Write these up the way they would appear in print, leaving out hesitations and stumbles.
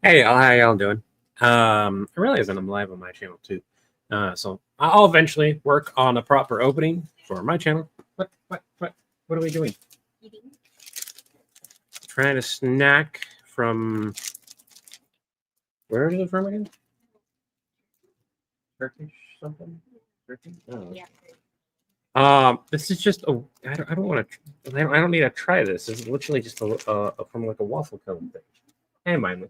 Hey, how y'all doing? I realize that I'm live on my channel too. So I'll eventually work on a proper opening for my channel. What are we doing? Eating. Trying to snack from. Where is it from again? Turkish something? Turkey? Oh. Yeah. This is just a. I don't want to. I don't need to try this. This is literally just from like a waffle cone thing. Hey, mindless.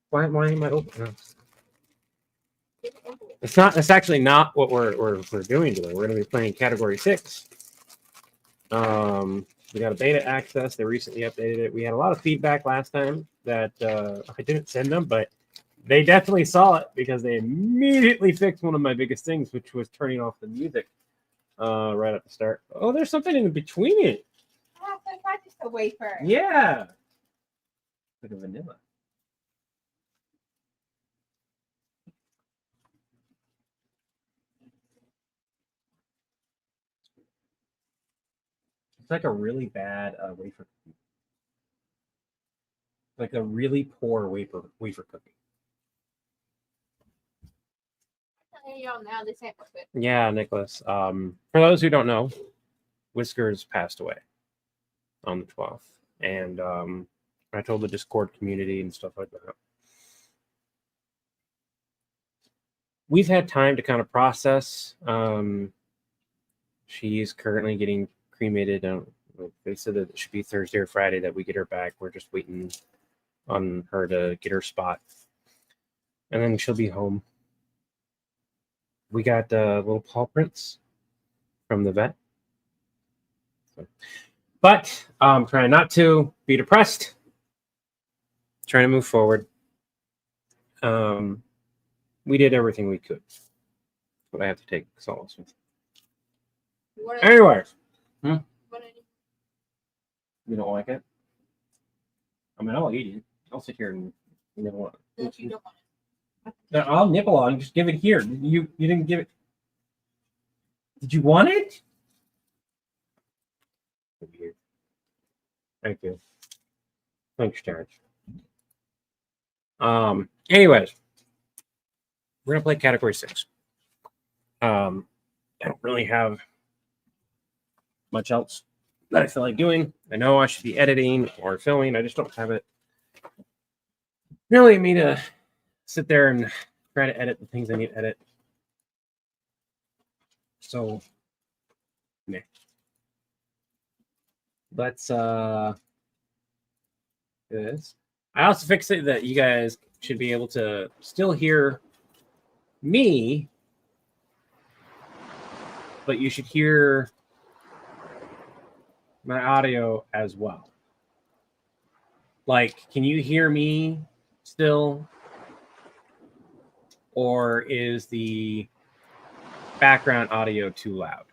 Why am I open? It's not. It's actually not what we're doing today. We're going to be playing Category 6. We got a beta access. They recently updated it. We had a lot of feedback last time that I didn't send them, but they definitely saw it because they immediately fixed one of my biggest things, which was turning off the music right at the start. Oh, there's something in between it. Oh, that's not just a wafer. Yeah, like a vanilla. It's like a really bad wafer cookie. Like a really poor wafer cookie. You don't know this ain't good. Yeah, Nicholas. For those who don't know, Whiskers passed away on the 12th, and I told the Discord community and stuff like that. We've had time to kind of process. She's currently getting cremated. They said that it should be Thursday or Friday that we get her back. We're just waiting on her to get her spot, and then she'll be home. We got little paw prints from the vet. But I'm trying not to be depressed. Trying to move forward. We did everything we could. But I have to take solace with. Anyways. You don't like it? I mean, I'll eat it. I'll sit here and nibble on it. If you don't want it. No, I'll nibble on it. Just give it here. You didn't give it. Did you want it? Thank you. Thanks, Terrence. Anyways, we're gonna play Category 6. I don't really have much else that I feel like doing. I know I should be editing or filming. I just don't have it really in me to sit there and try to edit the things I need to edit. So, nah. Let's do this. I also fixed it that you guys should be able to still hear me, but you should hear my audio as well. Like, can you hear me still? Or is the background audio too loud?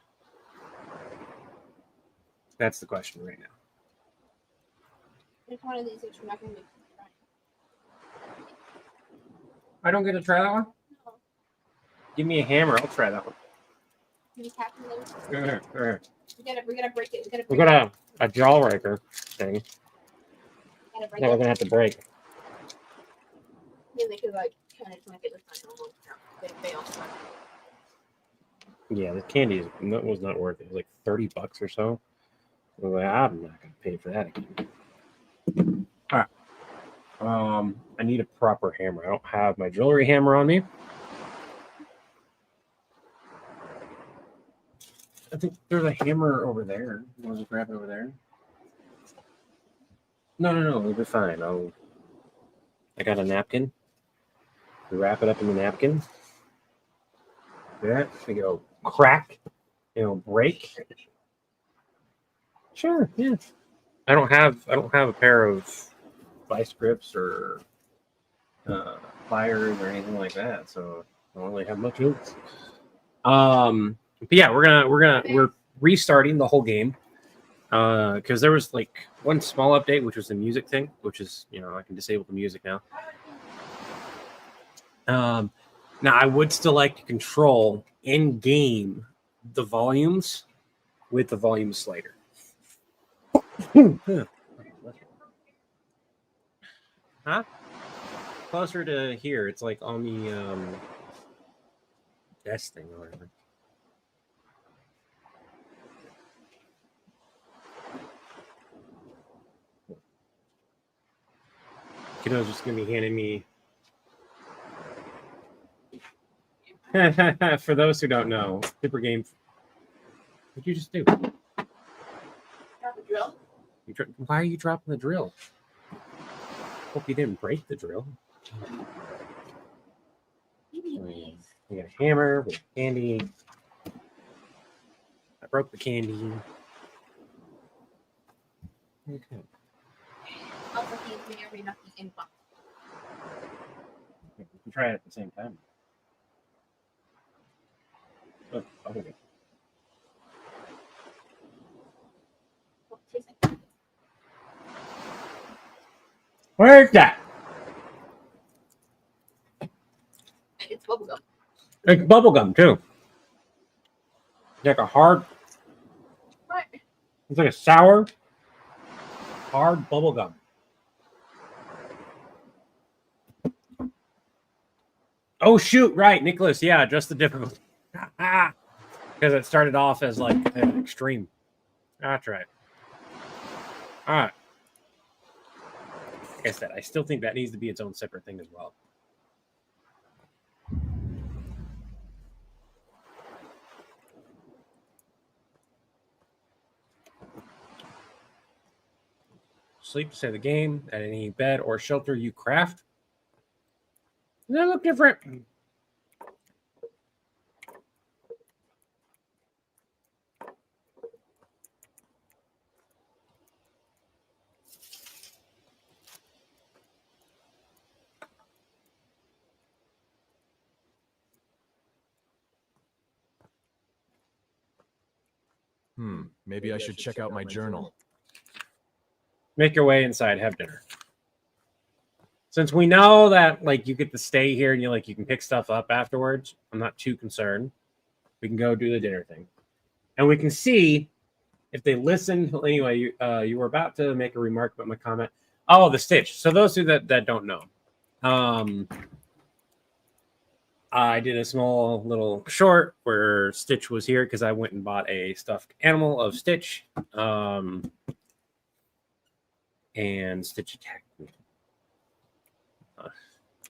That's the question right now. It's one of these that you're not going to be trying. I don't get to try that one? No. Give me a hammer. I'll try that one. You just have to live. Here. We gotta break it. We got a jaw raker thing We gotta break that we're it. going to have to break. Yeah, they could like kind of make it look like normal. They fail. Yeah, the candy was not worth it. It was like $30 or so. I was like, I'm not going to pay for that again. All right. I need a proper hammer. I don't have my jewelry hammer on me. I think there's a hammer over there. You want to grab it over there? No. It'll be fine. I got a napkin. We wrap it up in the napkin. That we go crack. It'll break. Sure. Yeah. I don't have a pair of vice grips or pliers or anything like that, so I don't really have much else. But yeah, we're restarting the whole game because there was like one small update, which was the music thing, which is I can disable the music now. Now I would still like to control in game the volumes with the volume slider. Huh? closer to here. It's like on the desk thing or whatever. Kiddo's just gonna be handing me. For those who don't know, super game. What'd you just do? Drop a drill. Why are you dropping the drill? Hope you didn't break the drill. Anyways. We got a hammer with candy. I broke the candy. Okay. Also, he's nearly nothing in box. We can try it at the same time. Oh, okay. Well, tastes like Where's that? it's bubblegum. It's bubblegum too. It's like a hard, What? it's like a sour, hard bubblegum. Oh shoot, right, Nicholas. Yeah, just the difficulty. Because it started off as like an extreme. That's right. All right. Like I said, I still think that needs to be its own separate thing as well. Sleep to say the game at any bed or shelter you craft. Does that look different? Maybe I should check out my journal. Make your way inside, have dinner. Since we know that like you get to stay here and you can pick stuff up afterwards, I'm not too concerned. We can go do the dinner thing. And we can see if they listen. Anyway, you were about to make a remark about my comment. Oh, the Stitch. So those who that don't know, I did a small little short where Stitch was here because I went and bought a stuffed animal of Stitch. And Stitch attacked me.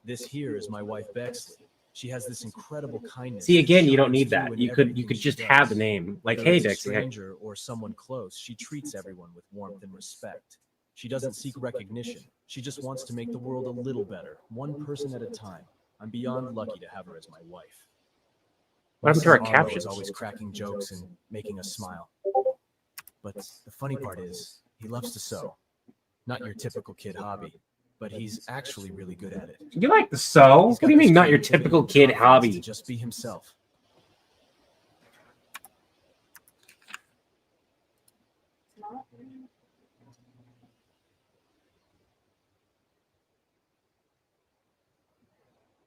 This here is my wife Bexley. She has this incredible kindness. See, again, that you don't shines need through that. in You could everything she just does. have the name. Like, Whether hey, it's a Dexy. stranger or someone close, she treats everyone with warmth and respect. She doesn't seek recognition. She just wants to make the world a little better, one person at a time. I'm beyond lucky to have her as my wife. What happened to our Arlo captions? is always cracking jokes and making us smile. But the funny part is, he loves to sew. Not your typical kid hobby, but he's actually really good at it. You like the sew? He's What got do you this mean, not your creativity typical and kid confidence hobby? to just be himself. Not.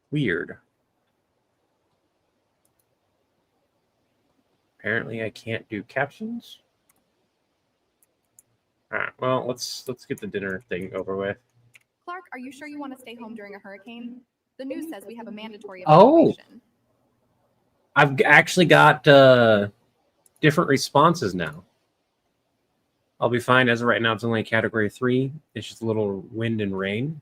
Weird. Apparently, I can't do captions. All right. Well, let's get the dinner thing over with. Clark, are you sure you want to stay home during a hurricane? The news says we have a mandatory Oh. evacuation. I've actually got different responses now. I'll be fine. As of right now, it's only category 3. It's just a little wind and rain.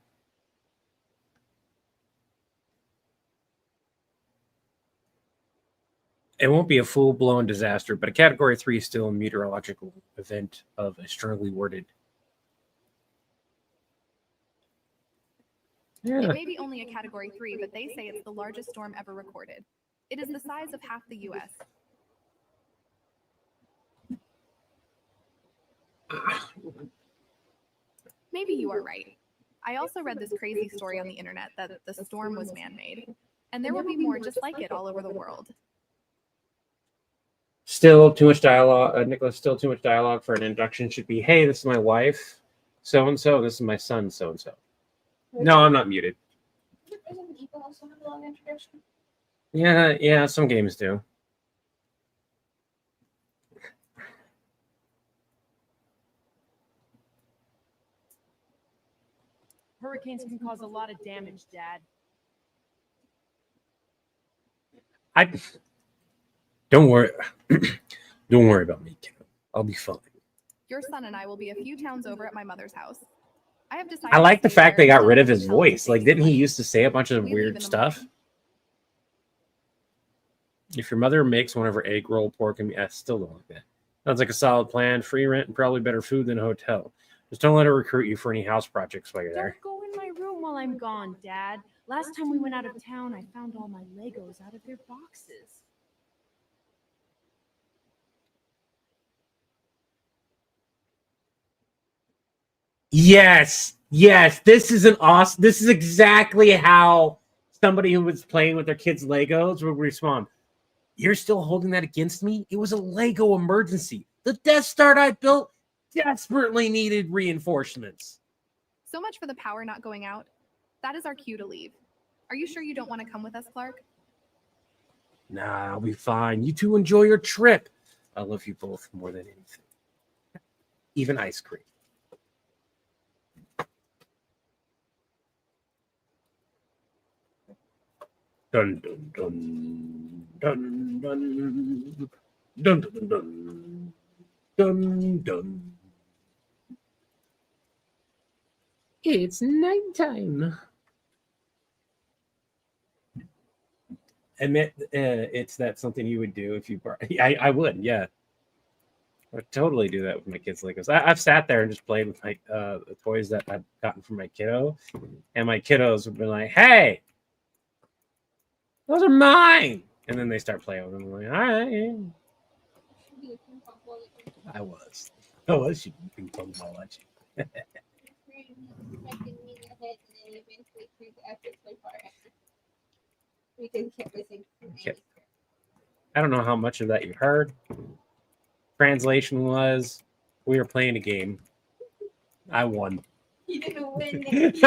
It won't be a full-blown disaster, but a category 3 is still a meteorological event of a strongly worded. It Yeah. may be only a category 3, but they say it's the largest storm ever recorded. It is the size of half the U.S. Maybe you are right. I also read this crazy story on the internet that the storm was man-made, and there will be more just like it all over the world. Still too much dialogue, Nicholas. Still too much dialogue for an introduction. Should be, hey, this is my wife, so and so. This is my son, so and so. No, I'm not muted. Isn't Eagle also have a long introduction? Yeah, some games do. hurricanes can cause a lot of damage, Dad. I don't worry. Don't worry about me, kiddo. I'll be fine. Your son and I will be a few towns over at my mother's house. I have decided. I to like the stay fact there they got until rid I of can his tell him to voice. save Like, some didn't he money. used to say a bunch of We leave weird in the stuff? morning. If your mother makes one of her egg roll pork and I still don't like that. Sounds like a solid plan. Free rent and probably better food than a hotel. Just don't let her recruit you for any house projects while you're there. Don't go in my room while I'm gone, Dad. Last time we went out of town, I found all my Legos out of their boxes. Yes, yes. This is an awesome. This is exactly how somebody who was playing with their kids' Legos would respond. You're still holding that against me? It was a Lego emergency. The Death Star I built desperately needed reinforcements. So much for the power not going out. That is our cue to leave. Are you sure you don't want to come with us, Clark? Nah, I'll be fine. You two enjoy your trip. I love you both more than anything. Even ice cream. Dun dun dun dun dun dun dun dun dun dun. It's nighttime. Admit it's that something you would do if you brought. I would, yeah. I would totally do that with my kids' Legos. I've sat there and just played with my the toys that I've gotten from my kiddo, and my kiddos would be like, "Hey, those are mine," and then they start playing with them. I'm like, all right, yeah. I was shooting ping pong ball at you. Okay. I don't know how much of that you heard. Translation was, we were playing a game. I won. You didn't win. The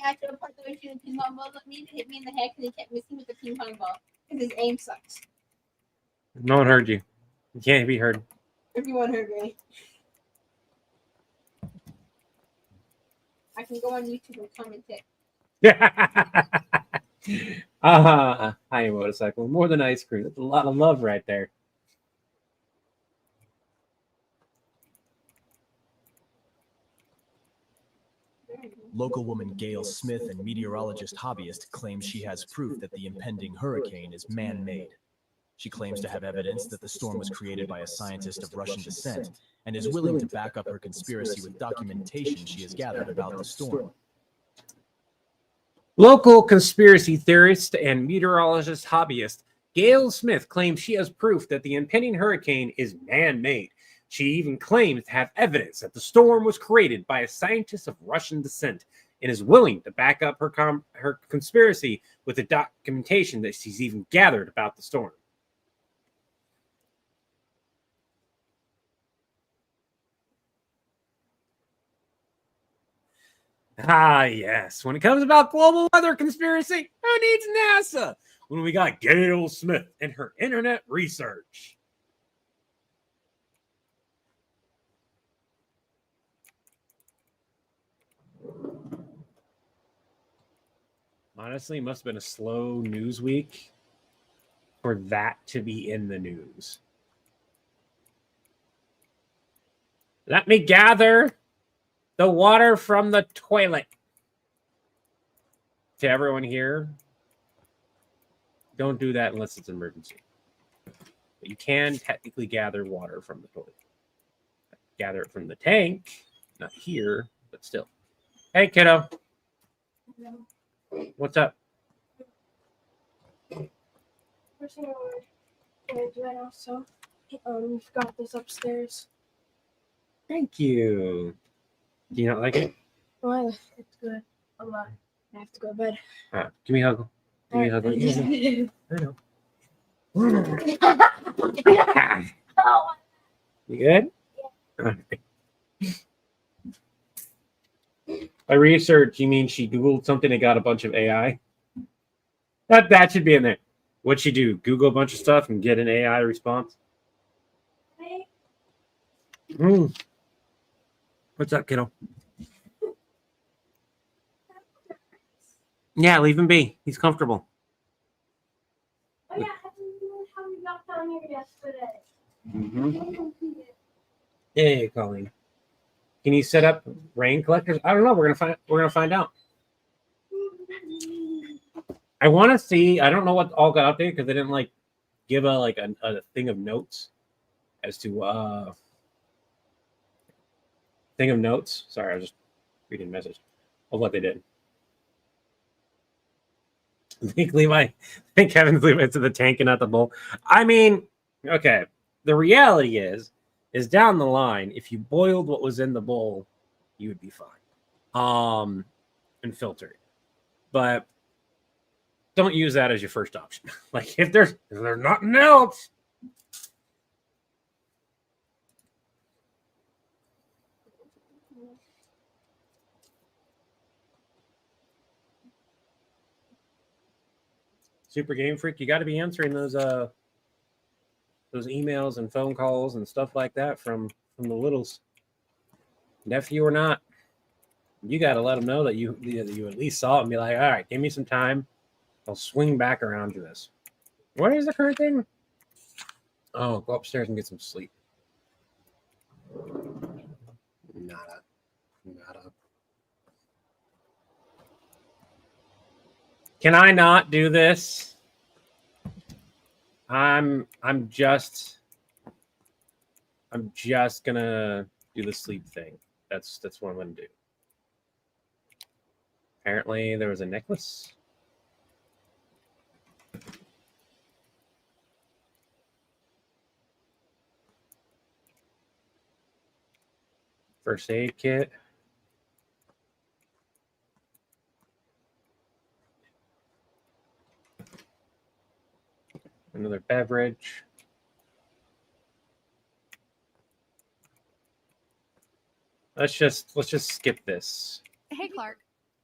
actual part that was shooting ping pong balls at me to hit me in the head because he kept missing with the ping pong ball because his aim sucks. No one heard you. You can't be heard. Everyone heard me. I can go on YouTube and comment it. Hi, motorcycle. More than ice cream. That's a lot of love right there. Local woman Gail Smith and meteorologist hobbyist claim she has proof that the impending hurricane is man-made. She claims to have evidence that the storm was created by a scientist of Russian descent and is willing to back up her conspiracy with documentation she has gathered about the storm. Local conspiracy theorist and meteorologist hobbyist Gail Smith claims she has proof that the impending hurricane is man-made. She even claims to have evidence that the storm was created by a scientist of Russian descent and is willing to back up her conspiracy with the documentation that she's even gathered about the storm. Ah, yes. When it comes about global weather conspiracy, who needs NASA? When we got Gail Smith and her internet research. Honestly, it must have been a slow news week for that to be in the news. Let me gather the water from the toilet. To everyone here, don't do that unless it's an emergency. But you can technically gather water from the toilet. Gather it from the tank, not here, but still. Hey, kiddo. What's up? First thing I want to do right now, so we've got this upstairs. Thank you. Do you not like it? Well, it's good. A lot. I have to go to bed. Give me a hug. Give me a hug. I know. You good? By research, you mean she Googled something and got a bunch of AI? That should be in there. What'd she do? Google a bunch of stuff and get an AI response? What's up, kiddo? Yeah, leave him be. He's comfortable. Oh yeah, I didn't know how we got down here yesterday. Mm-hmm. Hey, Colleen. Can you set up rain collectors? I don't know. We're gonna find out. I want to see. I don't know what all got updated because they didn't like give a thing of notes as to thing of notes. Sorry, I was just reading a message of what they did. I think Kevin's Levi to the tank and not the bull. I mean, okay. The reality is down the line, if you boiled what was in the bowl, you would be fine. And filter it. But don't use that as your first option. Like if there's nothing else. Super Game Freak, you got to be answering those emails and phone calls and stuff like that from the littles. Nephew or not, you got to let them know that you at least saw it and be like, all right, give me some time. I'll swing back around to this. What is the current thing? Oh, go upstairs and get some sleep. Nada. Can I not do this? I'm just gonna do the sleep thing. That's what I'm gonna do. Apparently there was a necklace. First aid kit. Another beverage. Let's just skip this. Hey, Clark.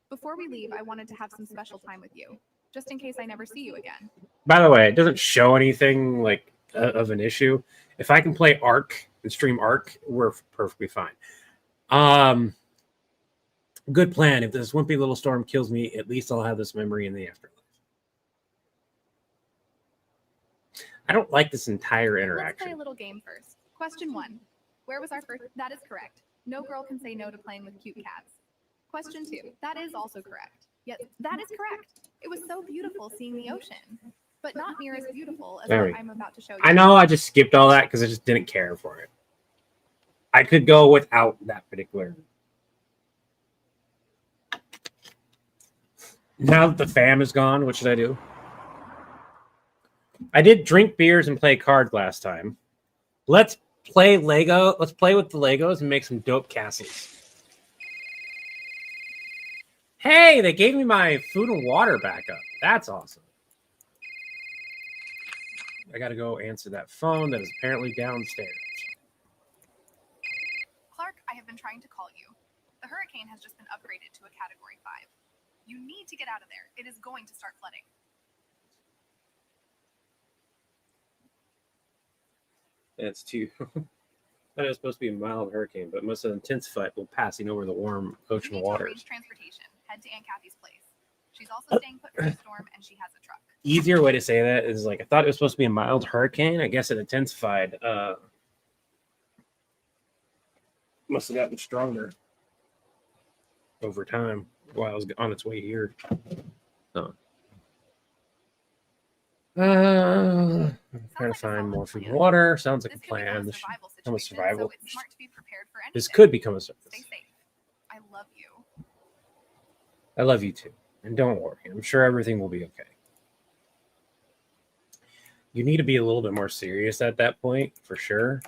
Before we leave, I wanted to have some special time with you, just in case I never see you again. By the way, it doesn't show anything like of an issue. If I can play Ark and stream Ark, we're perfectly fine. Good plan. If this wimpy little storm kills me, at least I'll have this memory in the afterlife. I don't like this entire Let's play interaction. a little game first. Question 1. Where was our first? That is correct. No girl can say no to playing with cute cats. Question 2. That is also correct. Yet that is correct. It was so beautiful seeing the ocean, but not near as beautiful as what I'm about to show you. I know I just skipped all that because I just didn't care for it. I could go without that particular. Now that the fam is gone, what should I do? I did drink beers and play cards last time. Let's play Lego. Let's play with the Legos and make some dope castles. Hey, they gave me my food and water back up. That's awesome. I got to go answer that phone that is apparently downstairs. Clark, I have been trying to call you. The hurricane has just been upgraded to a Category 5. You need to get out of there. It is going to start flooding. That's too. That was supposed to be a mild hurricane, but must have intensified while passing over the warm ocean You need to waters. arrange transportation. Head to Aunt Kathy's place. She's also staying put for the storm, and she has a truck. Easier way to say that is like I thought it was supposed to be a mild hurricane. I guess it intensified. Must have gotten stronger over time while it was on its way here. Oh. I'm trying to find more food and water. Sounds like a plan. This should become a survival. So it's smart to be prepared for anything. This could become a service. Stay safe. I love you. I love you too. And don't worry. I'm sure everything will be okay. You need to be a little bit more serious at that point, for sure.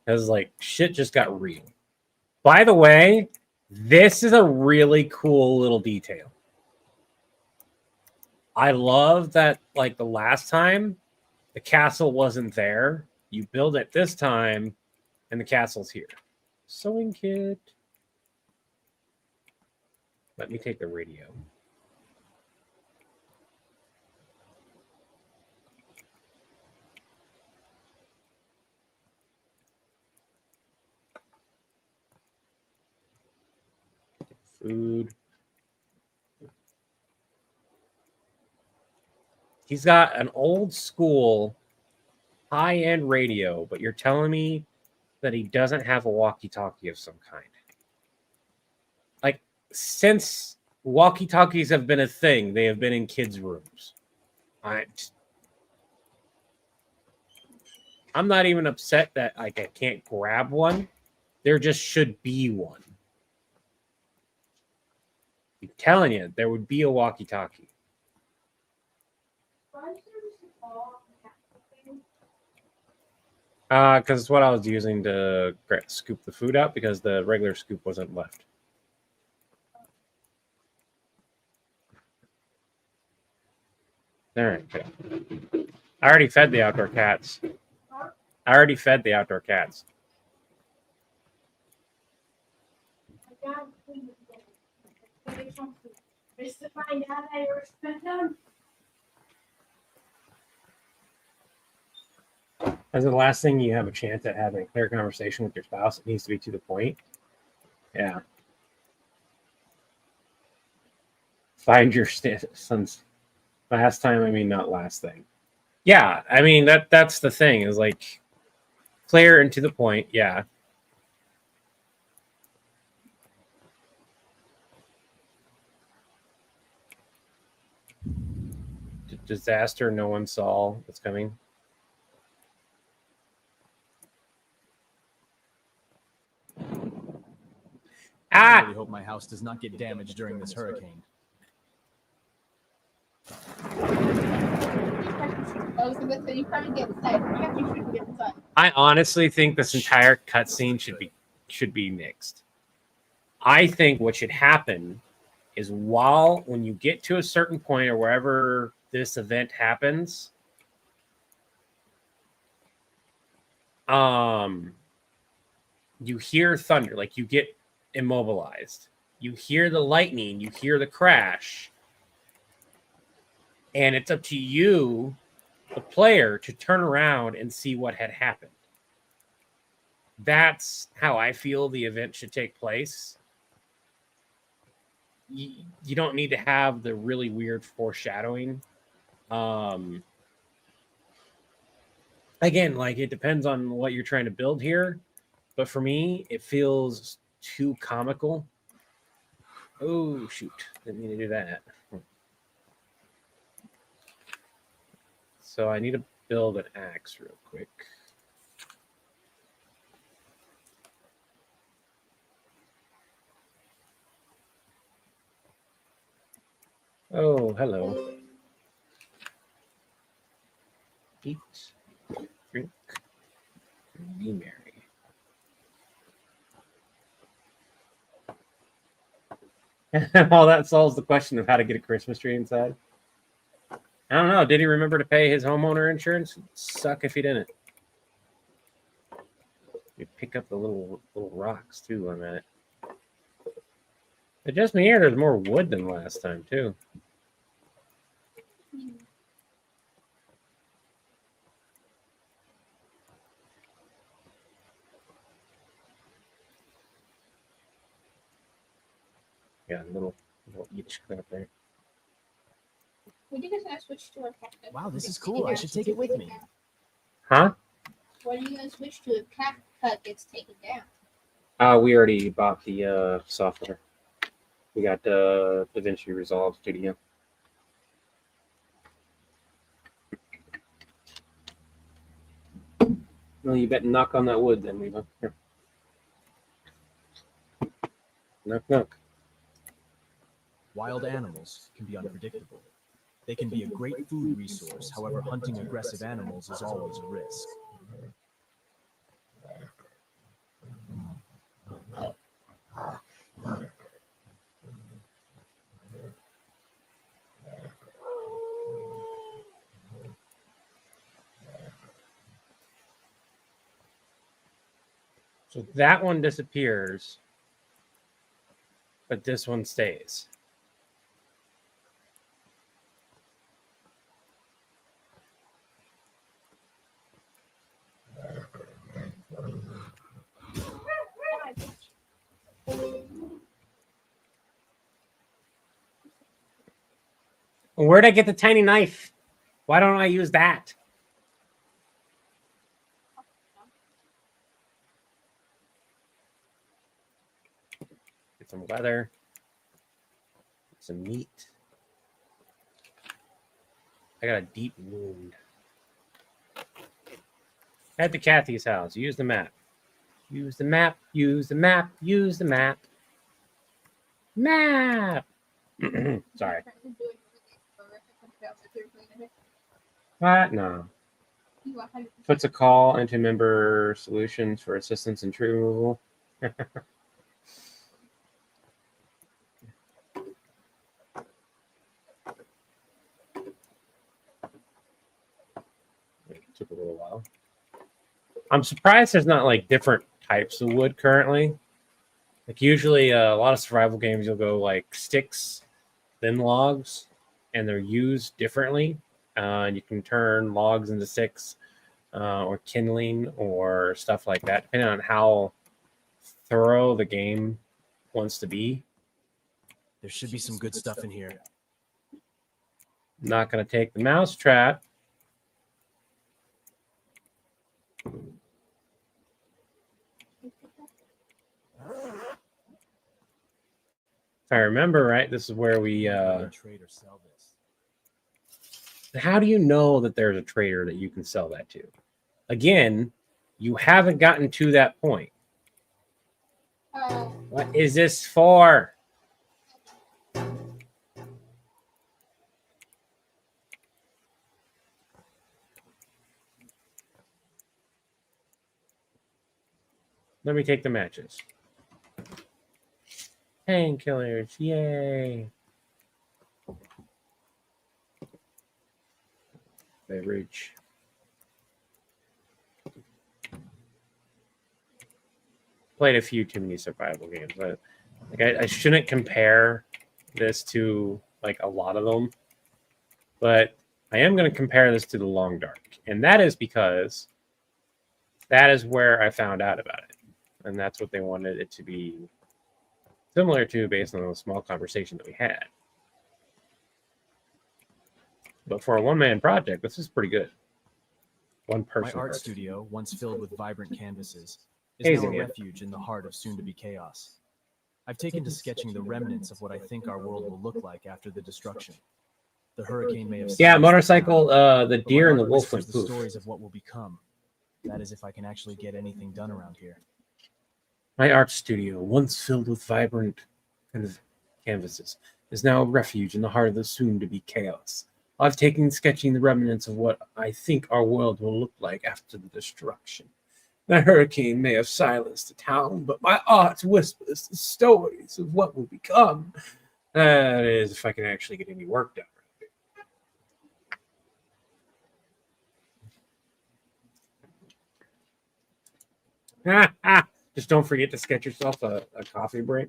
Because, like, shit just got real. By the way, this is a really cool little detail. I love that, like, the last time, the castle wasn't there. You build it this time, and the castle's here. Sewing kit. Let me take the radio. Food. He's got an old school high-end radio, but you're telling me that he doesn't have a walkie-talkie of some kind. Like, since walkie-talkies have been a thing, they have been in kids' rooms. I'm not even upset that like I can't grab one. There just should be one. I'm telling you, there would be a walkie-talkie. Because it's what I was using to scoop the food out because the regular scoop wasn't left. All right. Good. I already fed the outdoor cats. Just to find out I respect them. As the last thing you have a chance at having a clear conversation with your spouse, it needs to be to the point. Yeah. Find your son's last time. I mean, not last thing. Yeah, I mean that's the thing is like clear and to the point. Yeah. Disaster no one saw that's coming. I really hope my house does not get damaged during this hurricane. I honestly think this entire cutscene should be nixed. I think what should happen is when you get to a certain point or wherever this event happens, you hear thunder, like you get immobilized. You hear the lightning, you hear the crash. And it's up to you, the player, to turn around and see what had happened. That's how I feel the event should take place. You don't need to have the really weird foreshadowing. Again, like it depends on what you're trying to build here. But for me, it feels too comical. Oh, shoot. Didn't mean to do that. So I need to build an axe real quick. Oh, hello. Eat, drink, be merry. Well, that solves the question of how to get a Christmas tree inside. I don't know. Did he remember to pay his homeowner insurance? It'd suck if he didn't. You pick up the little rocks too on that. But just me here, there's more wood than last time too. Yeah, little each up there. When are you guys gonna switch to a cactus? Wow, this is cool. I should take it with me. Huh? When are you gonna switch to a cut gets taken down? We already bought the software. We got DaVinci Resolve Studio. Well, you better knock on that wood then, Levi. Here. Knock, knock. Wild animals can be unpredictable. They can be a great food resource. However, hunting aggressive animals is always a risk. So that one disappears, but this one stays. Where'd I get the tiny knife? Why don't I use that? Get some leather. Some meat. I got a deep wound. Head to Kathy's house. Use the map. Use the map. Use the map. Use the map. Map. Sorry. What? No. Puts a call into member solutions for assistance in tree removal. It took a little while. I'm surprised there's not like different types of wood currently. Like usually a lot of survival games, you'll go like sticks, then logs, and they're used differently. And you can turn logs into sticks or kindling or stuff like that, depending on how thorough the game wants to be. There should be some good stuff in here. Not going to take the mouse trap. If I remember right, this is where we Trade or sell this. how do you know that there's a trader that you can sell that to? Again, you haven't gotten to that point. What is this for? Let me take the matches. Painkillers, yay. Beverage. Played a few too many survival games. I shouldn't compare this to like a lot of them, but I am going to compare this to the Long Dark, and that is because that is where I found out about it, and that's what they wanted it to be similar to based on a small conversation that we had. But for a one-man project, this is pretty good. One person. My art project. studio, once filled with vibrant canvases, is Hazing now a you. refuge in the heart of soon-to-be chaos. I've taken to sketching the remnants of what I think our world will look like after the destruction. The hurricane may have Yeah, silenced motorcycle, town, the but deer my and the art wolf whispers went the poof. stories of what will become. That is, if I can actually get anything done around here. My art studio, once filled with vibrant kind of canvases, is now a refuge in the heart of the soon-to-be chaos. I've taken sketching the remnants of what I think our world will look like after the destruction. The hurricane may have silenced the town, but my art whispers the stories of what will become. That is, if I can actually get any work done. Just don't forget to sketch yourself a coffee break.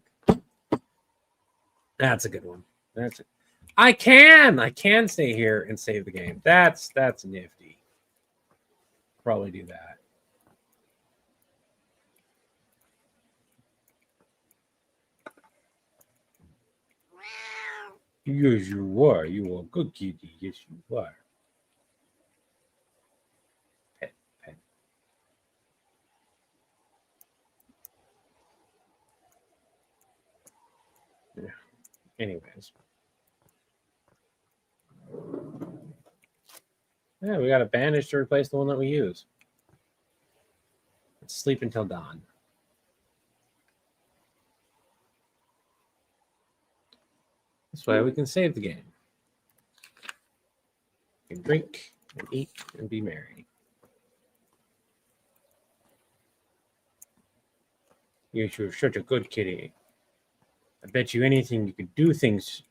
That's a good one. That's it. I can stay here and save the game. That's nifty. Probably do that. Yes, you are. You are a good kitty. Yes, you are. Pet. Yeah. Anyways. Yeah, we got a bandage to replace the one that we use. Let's sleep until dawn. This way we can save the game. We can drink and eat and be merry. You're such a good kitty. I bet you anything you could do things.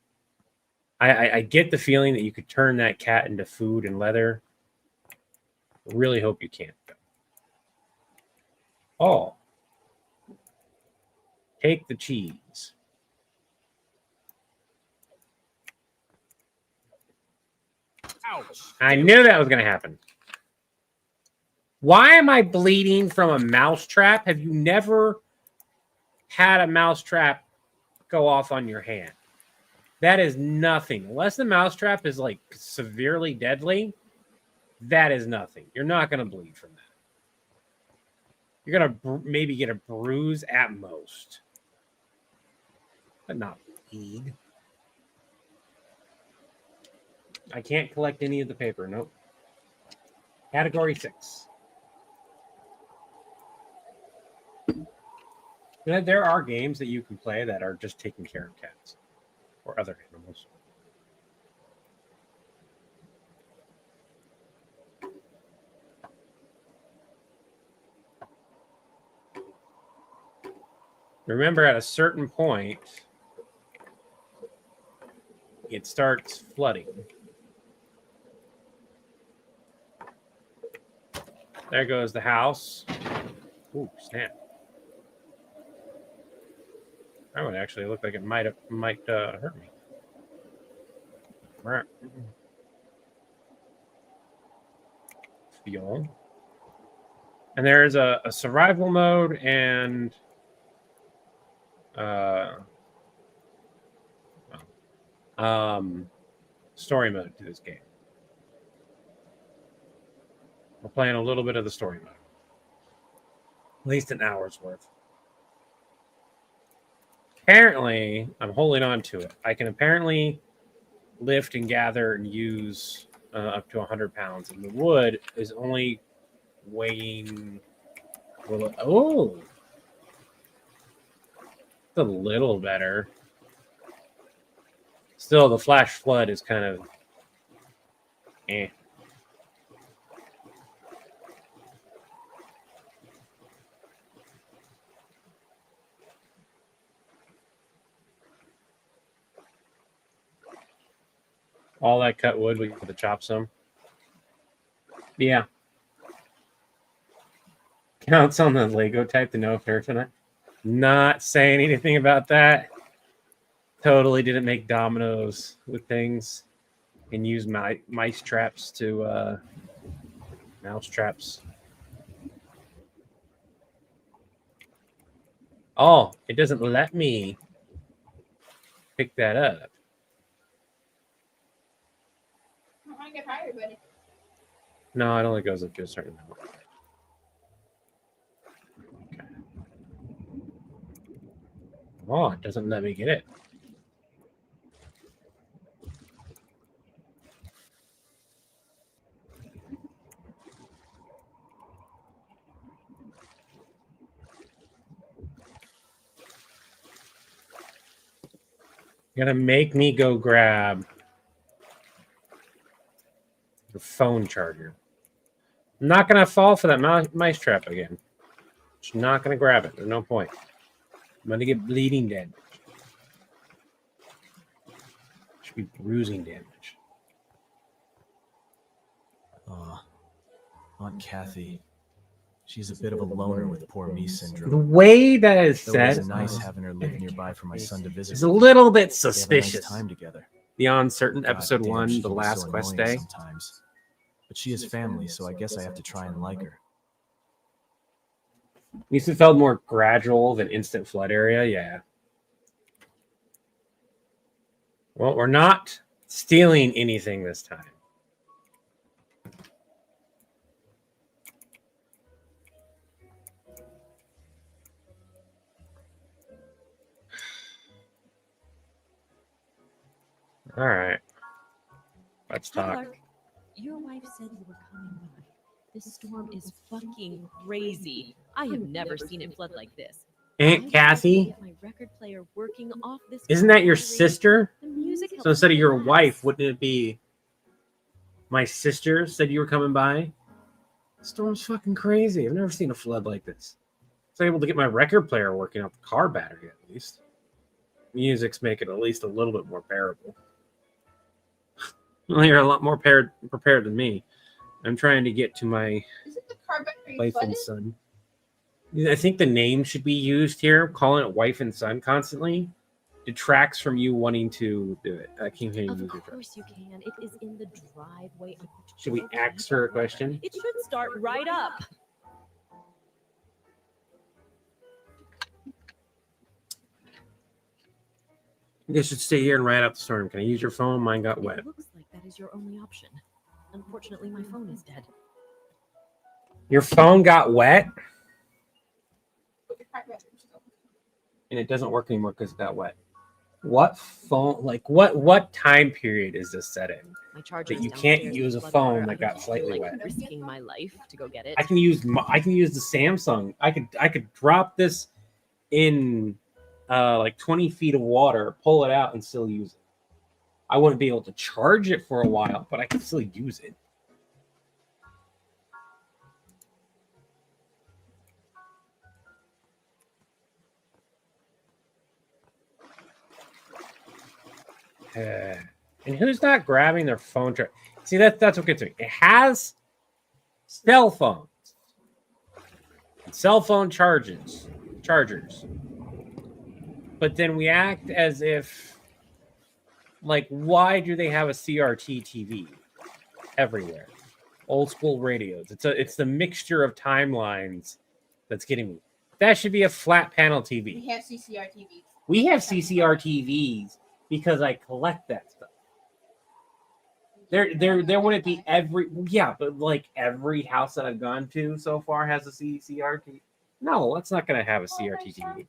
I get the feeling that you could turn that cat into food and leather. I really hope you can't. Oh. Take the cheese. Ouch! I knew that was going to happen. Why am I bleeding from a mouse trap? Have you never had a mouse trap go off on your hand? That is nothing. Unless the mousetrap is like severely deadly, that is nothing. You're not going to bleed from that. You're going to maybe get a bruise at most, but not bleed. I can't collect any of the paper. Nope. Category 6. There are games that you can play that are just taking care of cats or other animals. Remember, at a certain point, it starts flooding. There goes the house. Ooh, snap. That would actually look like it might hurt me. Fuel. And there's a survival mode and story mode to this game. We're playing a little bit of the story mode. At least an hour's worth. Apparently, I'm holding on to it. I can apparently lift and gather and use up to 100 pounds. And the wood is only weighing... Oh! It's a little better. Still, the flash flood is kind of... eh. All that cut wood, we could have chopped some. Yeah. Counts on the Lego type to know if they're tonight. Not saying anything about that. Totally didn't make dominoes with things and use mice traps to mouse traps. Oh, it doesn't let me pick that up. I want to get higher, buddy. No, it only goes up to a certain amount. Okay. Oh, it doesn't let me get it. You're gonna make me go grab the phone charger. I'm not gonna fall for that mice trap again. Just not gonna grab it. There's no point. I'm gonna get bleeding damage. Should be bruising damage. Aunt Kathy. She's a bit of a loner with poor me The syndrome. way that is Though said it's nice having her live nearby for my son to visit. is a little bit They have a nice suspicious. time together. Beyond certain God episode damn, 1, she the can be last so quest annoying day. sometimes. But she is family, so I guess I have to try and like her. At least it felt more gradual than instant flood area. Yeah. Well, we're not stealing anything this time. All right. Let's Hi, talk. Clark. Your wife said you were coming by. This storm is fucking crazy. I have never seen it flood like this. Aunt Kathy, Get my record player working off this isn't that your battery. sister? The music So helps instead of me your relax. wife, wouldn't it be my sister said you were coming by? The storm's fucking crazy. I've never seen a flood like this. I was able to get my record player working off the car battery at least. Music's make it at least a little bit more bearable. Well, you're a lot more prepared than me. I'm trying to get to my Isn't the car battery wife flooded? and son. I think the name should be used here. Calling it wife and son constantly detracts from you wanting to do it. I can't hear you. Of Use your phone. course you can. It is in the driveway. Should we ask her a question? It should start right up. You should stay here and ride out the storm. Can I use your phone? Mine got wet. It looks like that is your only option. Unfortunately, my phone is dead. Your phone got wet? Put your card records on. And it doesn't work anymore because it got wet. What phone? Like what time period is this set in? My charger That is you can't downstairs use a with phone floodwater. that I got don't slightly feel like wet. risking my life to go get it. I can use the Samsung. I could drop this in like 20 feet of water, pull it out, and still use it. I wouldn't be able to charge it for a while, but I can still use it. And who's not grabbing their phone? See, that's what gets me. It has cell phones, cell phone chargers, but then we act as if, like, why do they have a CRT TV everywhere? Old school radios. It's the mixture of timelines that's getting me. That should be a flat panel TV. We have CCR TVs. We have CCR TVs because I collect that stuff. There wouldn't be but like every house that I've gone to so far has a CCR TV. No, it's not going to have a CRT TV.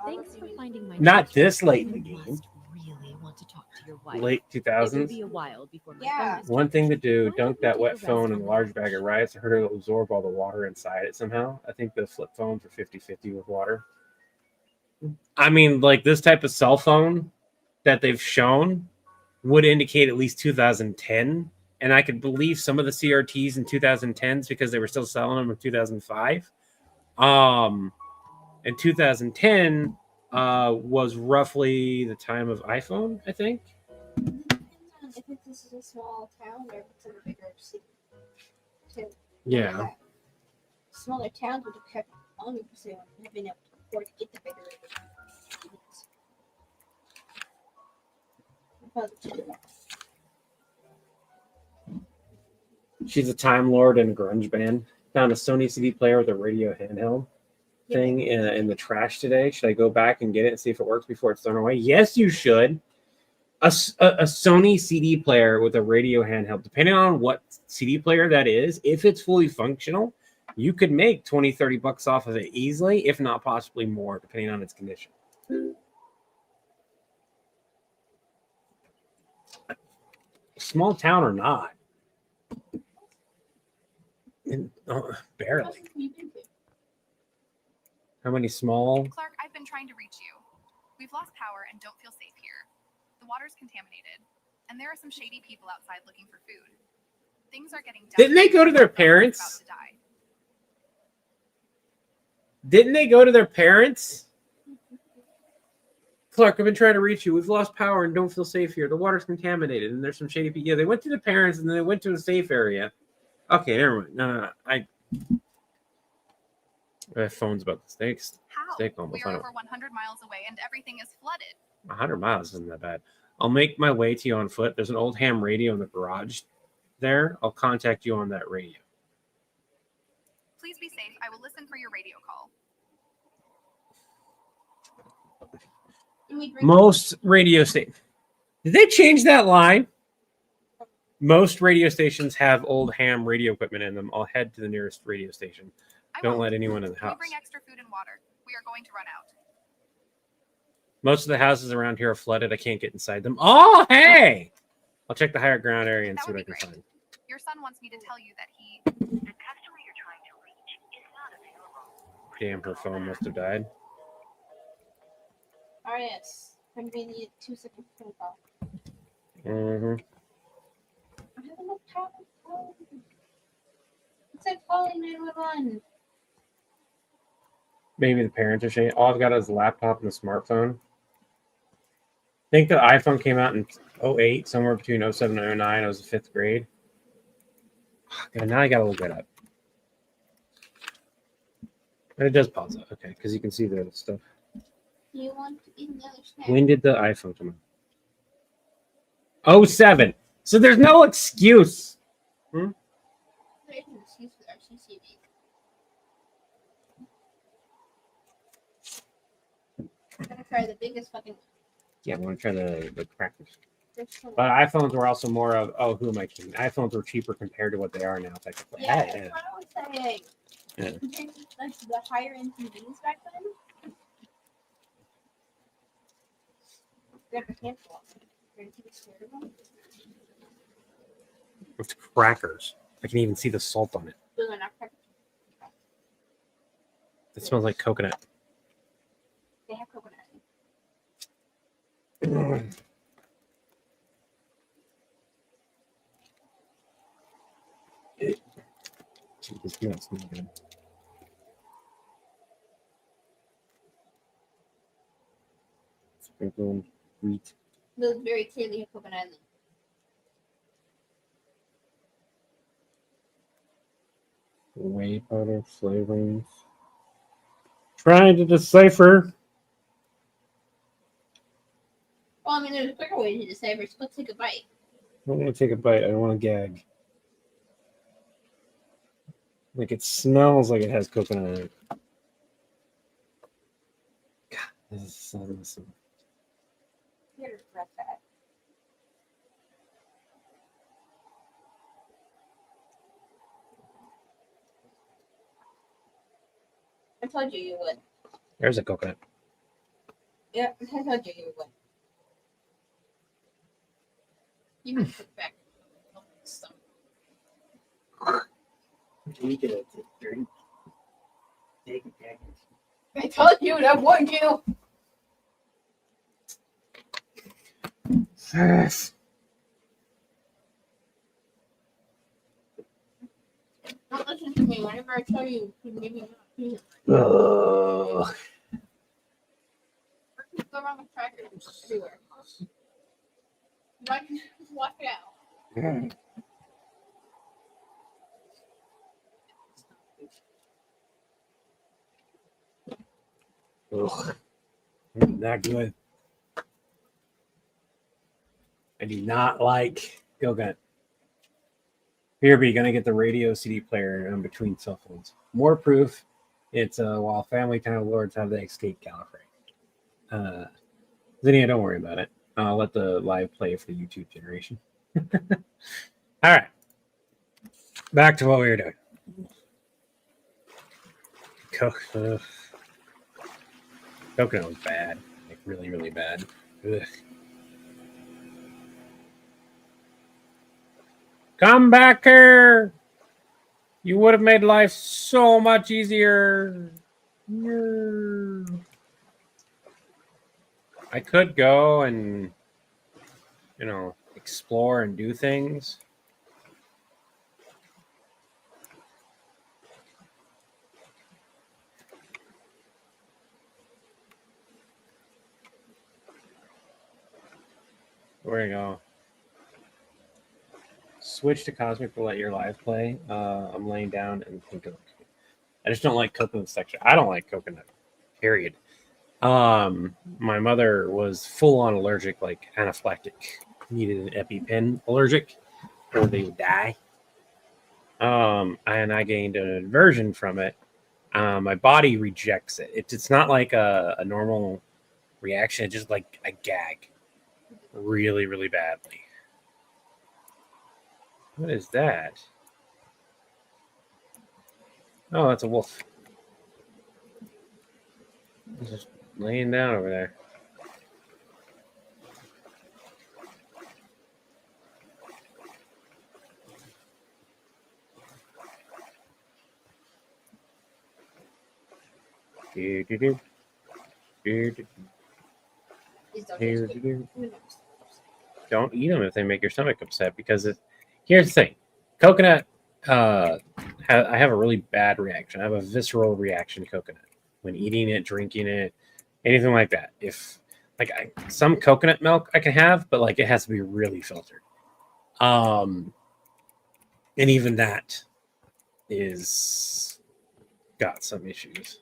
Thanks for finding my Not charger. this late in the You game. must really want to talk to your wife. Late It will 2000s. be a while before my Yeah. phone is One thing to do: Why dunk don't we that take a wet rest phone on in a the large couch? bag of rice. I heard it'll absorb all the water inside it somehow. I think the flip phones are 50-50 with water. I mean, like this type of cell phone that they've shown would indicate at least 2010, and I could believe some of the CRTs in 2010s because they were still selling them in 2005. In 2010 was roughly the time of iPhone, I think. If this is a small town or if it's in a bigger city. So, Yeah. smaller towns would have kept on because they wouldn't have been able to afford to get the bigger units. She's a Time Lord in a grunge band. Found a Sony CD player with a radio handheld thing in the trash today. Should I go back and get it and see if it works before it's thrown away? Yes, you should. A Sony CD player with a radio handheld, depending on what CD player that is, if it's fully functional, you could make $20-$30 off of it easily, if not possibly more, depending on its condition. Small town or not. Barely. How many small? Clark, I've been trying to reach you. We've lost power and don't feel safe here. The water's contaminated, and there are some shady people outside looking for food. Things are getting Didn't they go to their parents? About to die. Didn't they go to their parents? Clark, I've been trying to reach you. We've lost power and don't feel safe here. The water's contaminated, and there's some shady people. Yeah, they went to the parents, and then they went to a safe area. Okay, never mind. No. I have phones about the snakes. How? Stay calm. We'll We are find over out. 100 miles away, and everything is flooded. 100 miles isn't that bad. I'll make my way to you on foot. There's an old ham radio in the garage there. I'll contact you on that radio. Please be safe. I will listen for your radio call. Most radio stations. Did they change that line? Most radio stations have old ham radio equipment in them. I'll head to the nearest radio station. Don't let anyone in the Can you house. bring extra food and water? We are going to run out. Most of the houses around here are flooded. I can't get inside them. Oh, hey! I'll check the higher ground area and That see what I would can be great. find. Your son wants me to tell you that he... Damn, her phone must have died. RS. I'm going to need 2 seconds phone call. Mm-hmm. I have enough power. It's like calling 911. Maybe the parents are saying, all I've got is a laptop and a smartphone. I think the iPhone came out in 08, somewhere between 07 and 09. I was in 5th grade. God, now I gotta look it up. And it does pause it, okay, because you can see the stuff. You want to eat another snack? When did the iPhone come out? 07. So there's no excuse. There is an excuse for our CCTV. try the biggest fucking. Yeah, I want to try the crackers. They're so- But iPhones were also more of, oh, who am I kidding? iPhones were cheaper compared to what they are now. It's like, Yeah, hey, that's what I was saying. Yeah. Compared to, like, the higher end TVs back then. They have a handful of them. Are you scared of them? it's crackers. I can even see the salt on it. Those are not crackers. It smells like coconut. They have coconut. This nuts smell good. Sprinkle wheat. Those very clearly have coconut in them. Whey powder flavorings. Trying to decipher. Well, I mean, there's a quicker way to decipher. So let's take a bite. I don't want to take a bite. I don't want to gag. Like it smells like it has coconut in it. God, this is so awesome. Here, regret that. I told you would. There's a coconut. Yeah, I told you would. You can put back. Stuff. You get a drink. Take a gag. I told you, and I warned you. Yes. Don't listen to me. Whenever I tell you, you maybe not. Ugh. Go around with crackers everywhere. Why don't you just wash it out? Ugh. Not good. I do not like coconut. Here, but you're gonna get the radio CD player in between cell phones. More proof. It's while family time lords have the escape Gallifrey. Zinnia, don't worry about it. I'll let the live play for the YouTube generation. All right. Back to what we were doing. Coconut was bad. Like really, really bad. Ugh. Come back here. You would have made life so much easier. I could go and, explore and do things. Where you go? Switch to Cosmic to let your live play. I'm laying down and think of. I just don't like coconut texture. I don't like coconut. Period. My mother was full on allergic, like anaphylactic. Needed an EpiPen allergic, or they would die. And I gained an aversion from it. My body rejects it. It's not like a normal reaction. It's just like I gag really, really badly. What is that? Oh, that's a wolf. He's just laying down over there. Do-do-do. Do-do-do. Please don't Do-do-do. just- Don't eat them if they make your stomach upset, because here's the thing. Coconut, I have a really bad reaction. I have a visceral reaction to coconut when eating it, drinking it, anything like that. If some coconut milk I can have, but like it has to be really filtered. And even that is got some issues.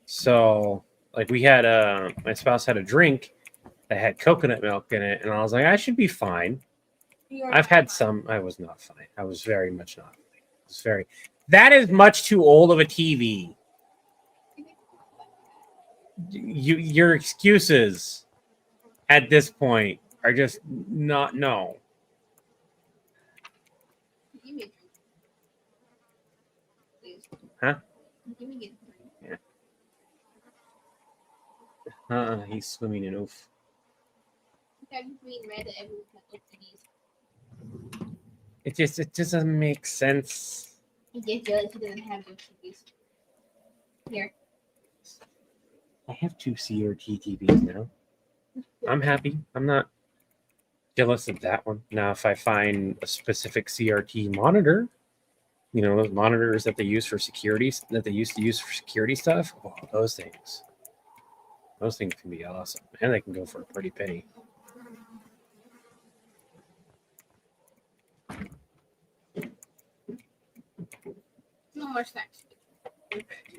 So like we had my spouse had a drink that had coconut milk in it, and I was like, I should be fine. I've had some. I was not fine. I was very much not fine. It was very. That is much too old of a TV Your excuses at this point are just not no. Give me a drink. Please. Huh? Give me a drink. He's swimming in oof. I'm green red at every OCDs. It just doesn't make sense. He gets jealous he doesn't have OCDs. Here. I have 2 CRT TVs now. I'm happy. I'm not jealous of that one. Now, if I find a specific CRT monitor, you know, those monitors that they use for security, that they used to use for security stuff, oh, those things can be awesome. And they can go for a pretty penny. No more snacks.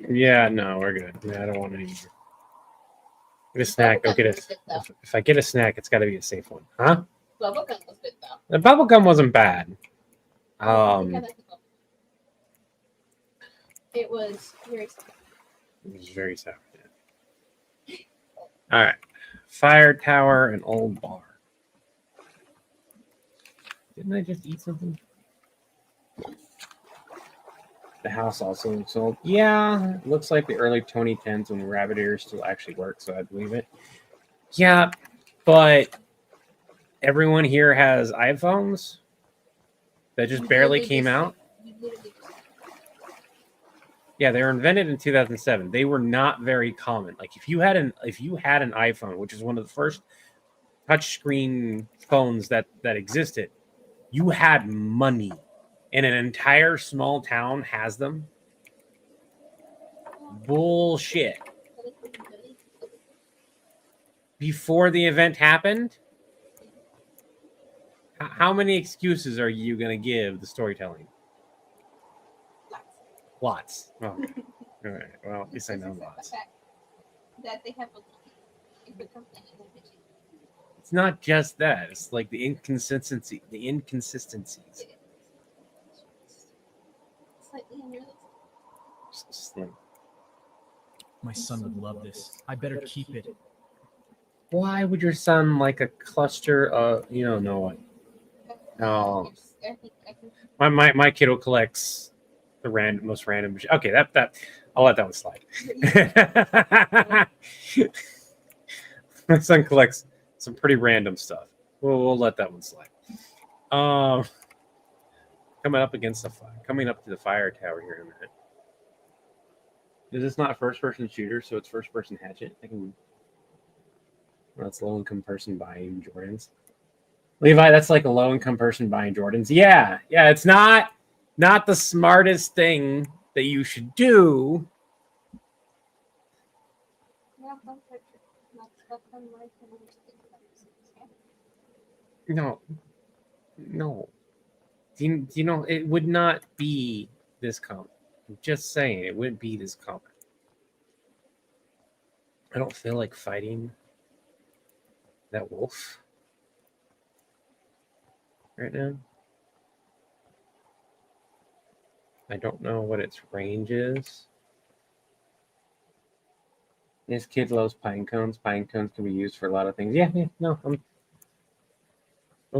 Yeah, no, we're good. Yeah, I don't want any more. Get a snack. Go get it. If I get a snack, it's got to be a safe one, huh? Bubblegum was good though. The bubble gum wasn't bad. It was very sour. It was very sour. Yeah. All right, fire tower and old bar. Didn't I just eat something? The house also looks old. Yeah, it looks like the early 2010s when rabbit ears still actually work, so I believe it. Yeah, but everyone here has iPhones that just barely came out. Yeah, they were invented in 2007. They were not very common. Like if you had an iPhone, which is one of the first touchscreen phones that existed, you had money. And an entire small town has them. Bullshit. Before the event happened, how many excuses are you going to give the storytelling? Lots. Oh, all right. Well, at least I know lots. That they have It's not just that. It's like the inconsistencies. Slightly unrealistic. My son would love this. I better keep it. Why would your son like a cluster of you don't know what? Oh, my kiddo collects the most random. Okay, that I'll let that one slide. My son collects some pretty random stuff. We'll let that one slide. Coming up to the fire tower here in a minute. Is this not a first-person shooter? So it's first-person hatchet. That's low-income person buying Jordans. Levi, that's like a low-income person buying Jordans. Yeah, it's not the smartest thing that you should do. No. Do you know it would not be this common? I'm just saying it wouldn't be this common. I don't feel like fighting that wolf right now. I don't know what its range is. This kid loves pine cones. Pine cones can be used for a lot of things. Yeah, no, I'm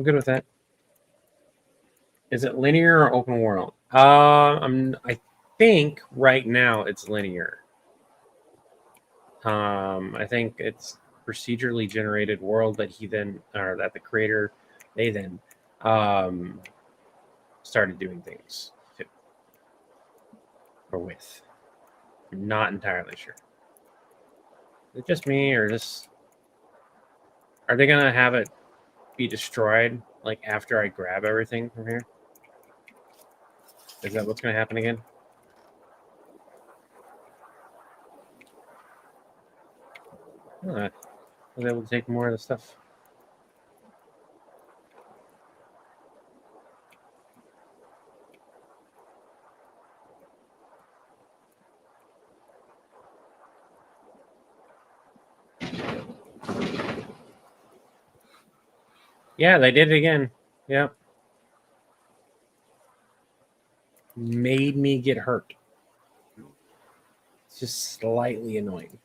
good with that. Is it linear or open world? I think right now it's linear. I think it's procedurally generated world that that the creator, they then started doing things to or with. I'm not entirely sure. Is it just me or just are they gonna have it be destroyed like after I grab everything from here? Is that what's gonna happen again? I was able to take more of the stuff. Yeah, they did it again. Yep. Made me get hurt. It's just slightly annoying.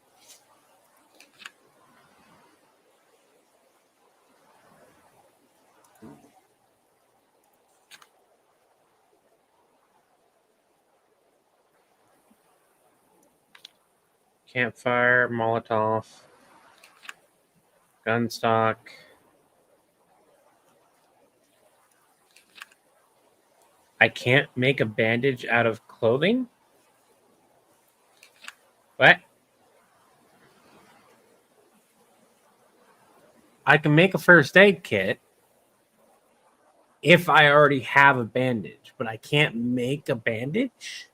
Campfire, Molotov, gun stock. I can't make a bandage out of clothing? What? I can make a first aid kit if I already have a bandage, but I can't make a bandage?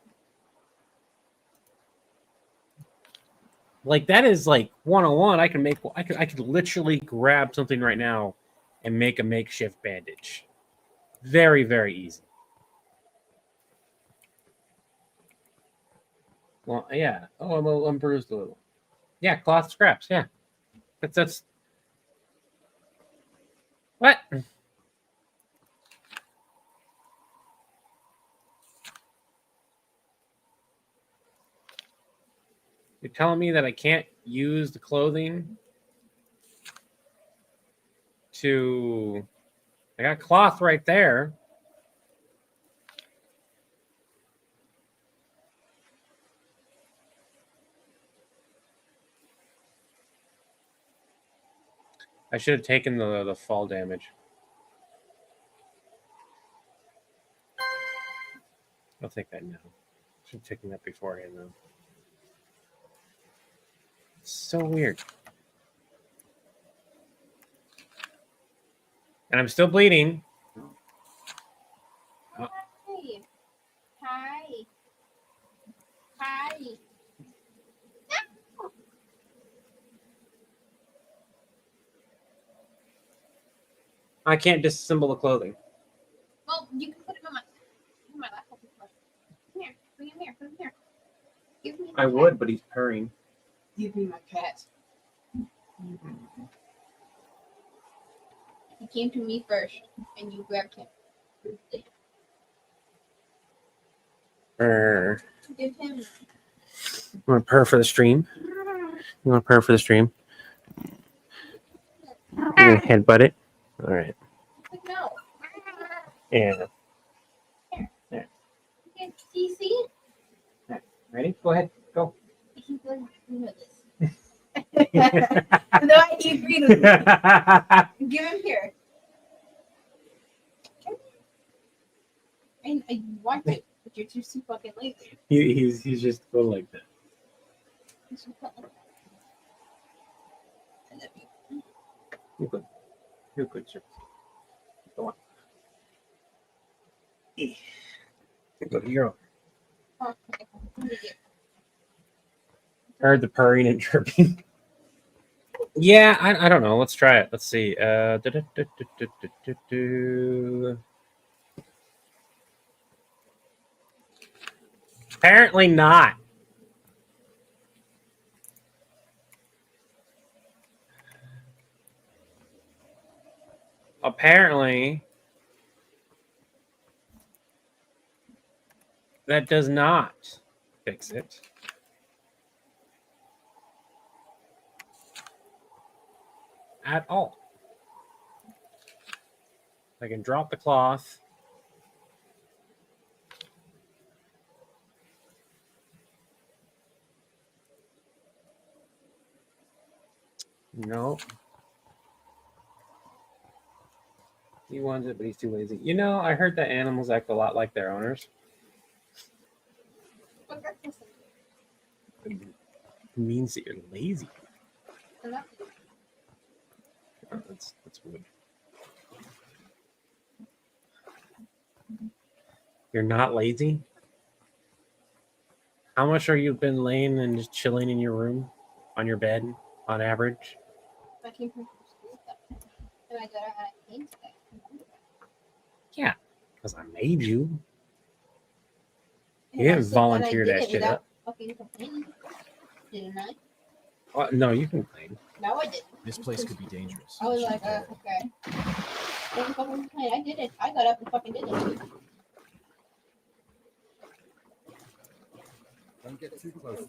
Like that is like 101. I could literally grab something right now and make a makeshift bandage. Very, very easy. Well, yeah. Oh, I'm bruised a little. Yeah, cloth scraps. Yeah, that's what. You're telling me that I can't use the clothing to. I got cloth right there. I should have taken the fall damage. I'll take that now. Should have taken that beforehand though. It's so weird. And I'm still bleeding. Oh. Hi. Hi. I can't disassemble the clothing. Well, you can put him on my laptop. Come here. Bring him here. Put him here. Give me my I cat. would, but he's purring. Give me my cat. He came to me first, and you grabbed him. Purr. Give him. You want to purr for the stream? You want to purr for the stream? You're gonna headbutt it? All right. No. Yeah. See? Ready? Go ahead. Go. He doesn't know this. No, he agreed with me. Give him here. I want it, but you're too fucking lazy. he's just going like that. You should put like that. I love you. You're good. You're good, sir. Go on. Go to your own. Oh, okay. Let me get- Heard the purring and chirping. Yeah, I don't know. Let's try it. Let's see. Apparently not. Apparently that does not fix it. At all. I can drop the cloth. Nope. He wants it, but he's too lazy. You know, I heard that animals act a lot like their owners. Look at this. It means that you're lazy. I love you. Oh, that's weird. You're not lazy? How much are you been laying and just chilling in your room, on your bed, on average? I came from school stuff. And I got out of pain today. Yeah, because I made you. And You I didn't said- volunteer and I did that it shit without up. Fucking complaining. Didn't I? No, you can complain. No, I didn't. This place could be dangerous. I was You should like, be careful. okay. Don't fucking complain. I did it. I got up and fucking did it. Don't get too close.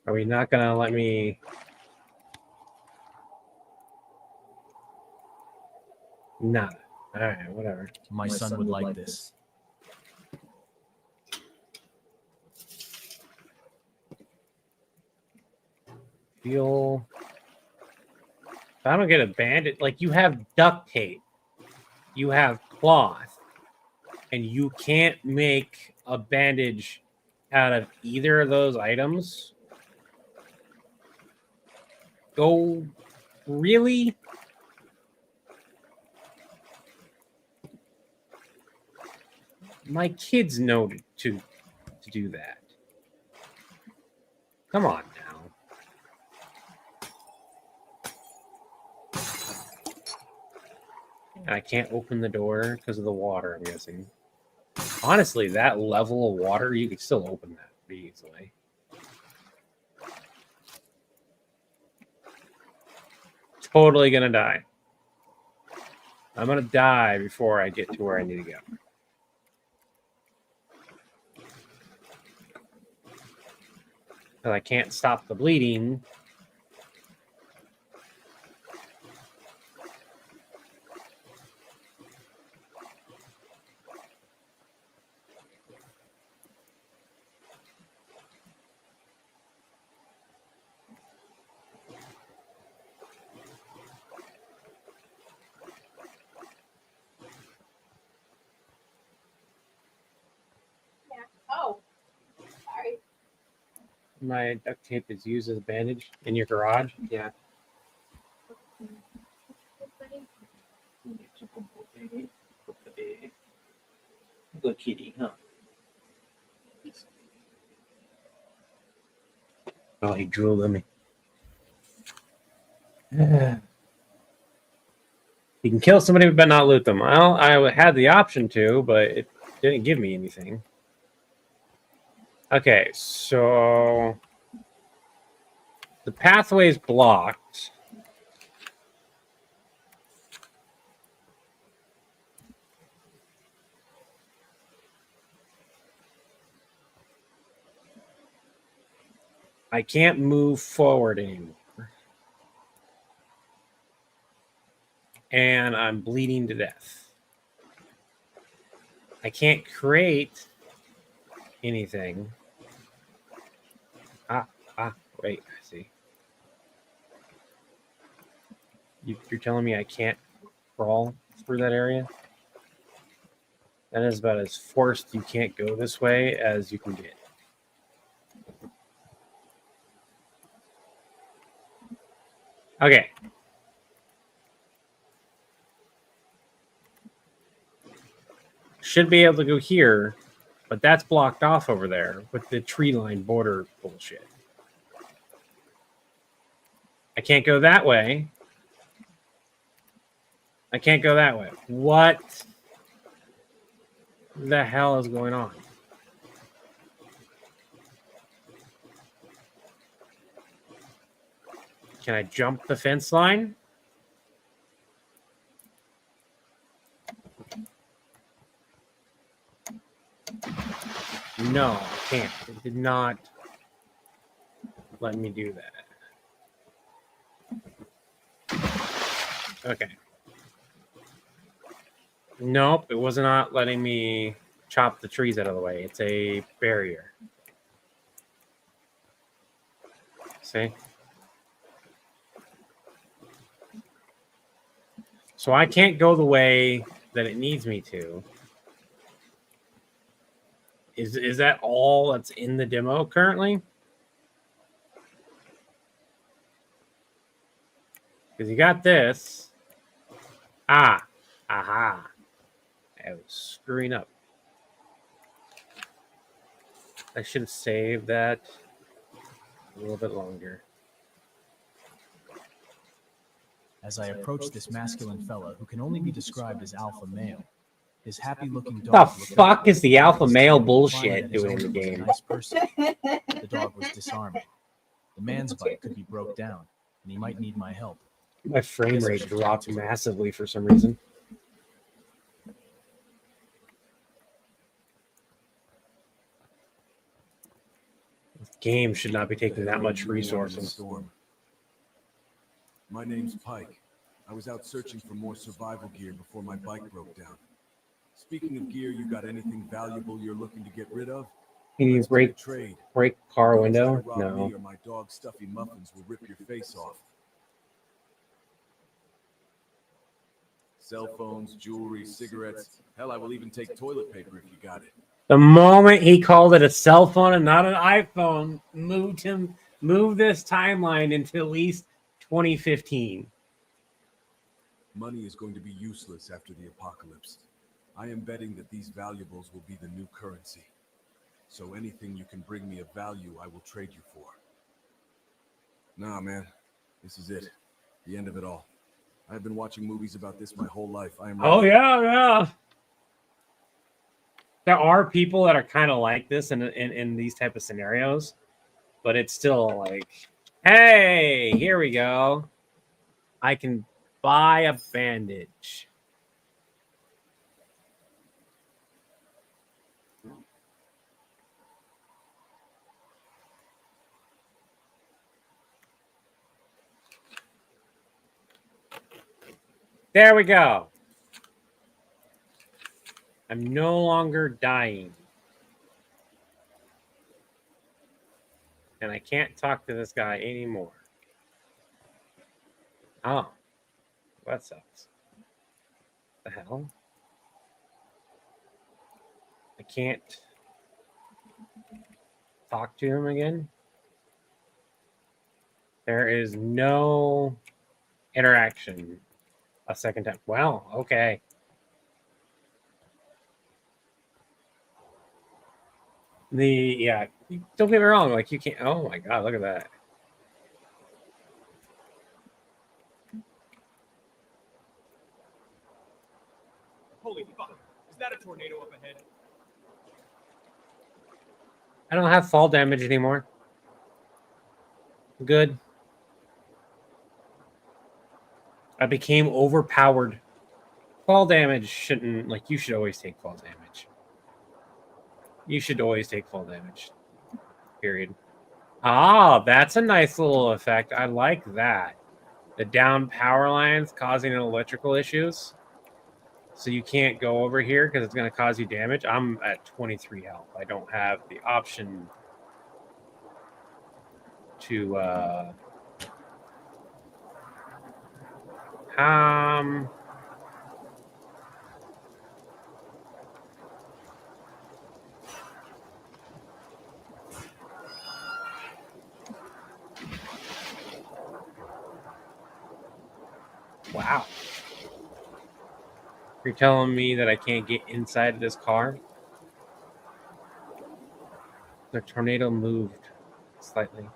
Are we not gonna let me? Nada. All right, whatever. My son would like this. Feel. If I don't get a bandage, like you have duct tape, you have cloth, and you can't make a bandage out of either of those items. Go, really? My kids know to do that. Come on now. And I can't open the door because of the water, I'm guessing. Honestly, that level of water, you could still open that pretty easily. Totally gonna die. I'm gonna die before I get to where I need to go. Because I can't stop the bleeding. Yeah. Oh. Sorry. My duct tape is used as a bandage in your garage. Yeah. Good kitty, huh? Oh, he drooled on me. You can kill somebody but not loot them. Well, I had the option to, but it didn't give me anything. Okay, so the pathway is blocked. I can't move forward anymore. And I'm bleeding to death. I can't create anything. Wait, I see. You're telling me I can't crawl through that area? That is about as forced you can't go this way as you can get. Okay. Should be able to go here, but that's blocked off over there with the tree line border bullshit. I can't go that way. I can't go that way. What the hell is going on? Can I jump the fence line? No, I can't. It did not let me do that. Okay. Nope, it was not letting me chop the trees out of the way. It's a barrier. See? So I can't go the way that it needs me to. Is that all that's in the demo currently? Because you got this. Aha. I was screwing up. I should have saved that a little bit longer. As I approach this masculine fella who can only be described as alpha male, his happy-looking The dog. fuck is the alpha male bullshit doing in the game? Nice person. The dog was disarming. The man's bite could be broke down, and he might need my help. My frame rate dropped massively for some reason. This game should not be taking that much resources. Storm. My name's Pike. I was out searching for more survival gear before my bike broke down. Speaking of gear, you got anything valuable you're looking to get rid of? He needs Let's do a trade. break car Don't try window. to rob No. me or my dog's stuffy muffins will rip your face off. Cell phones, jewelry, cigarettes. Hell, I will even take toilet paper if you got it. The moment he called it a cell phone and not an iPhone, moved this timeline into at least 2015. Money is going to be useless after the apocalypse. I am betting that these valuables will be the new currency. So anything you can bring me of value, I will trade you for. Nah, man. This is it. The end of it all. I've been watching movies about this my whole life. I am ready. Oh yeah. There are people that are kind of like this in these type of scenarios, but it's still like, hey, here we go. I can buy a bandage. There we go. I'm no longer dying. And I can't talk to this guy anymore. Oh. That sucks. The hell? I can't talk to him again? There is no interaction a second time. Wow, okay. Don't get me wrong, like you can't, oh my god, look at that. Holy fuck. Is that a tornado up ahead? I don't have fall damage anymore. Good. I became overpowered. Fall damage shouldn't, like, you should always take fall damage. You should always take fall damage. Period. Ah, that's a nice little effect. I like that. The down power lines causing electrical issues. So you can't go over here because it's going to cause you damage. I'm at 23 health. I don't have the option to wow. You're telling me that I can't get inside of this car? The tornado moved slightly.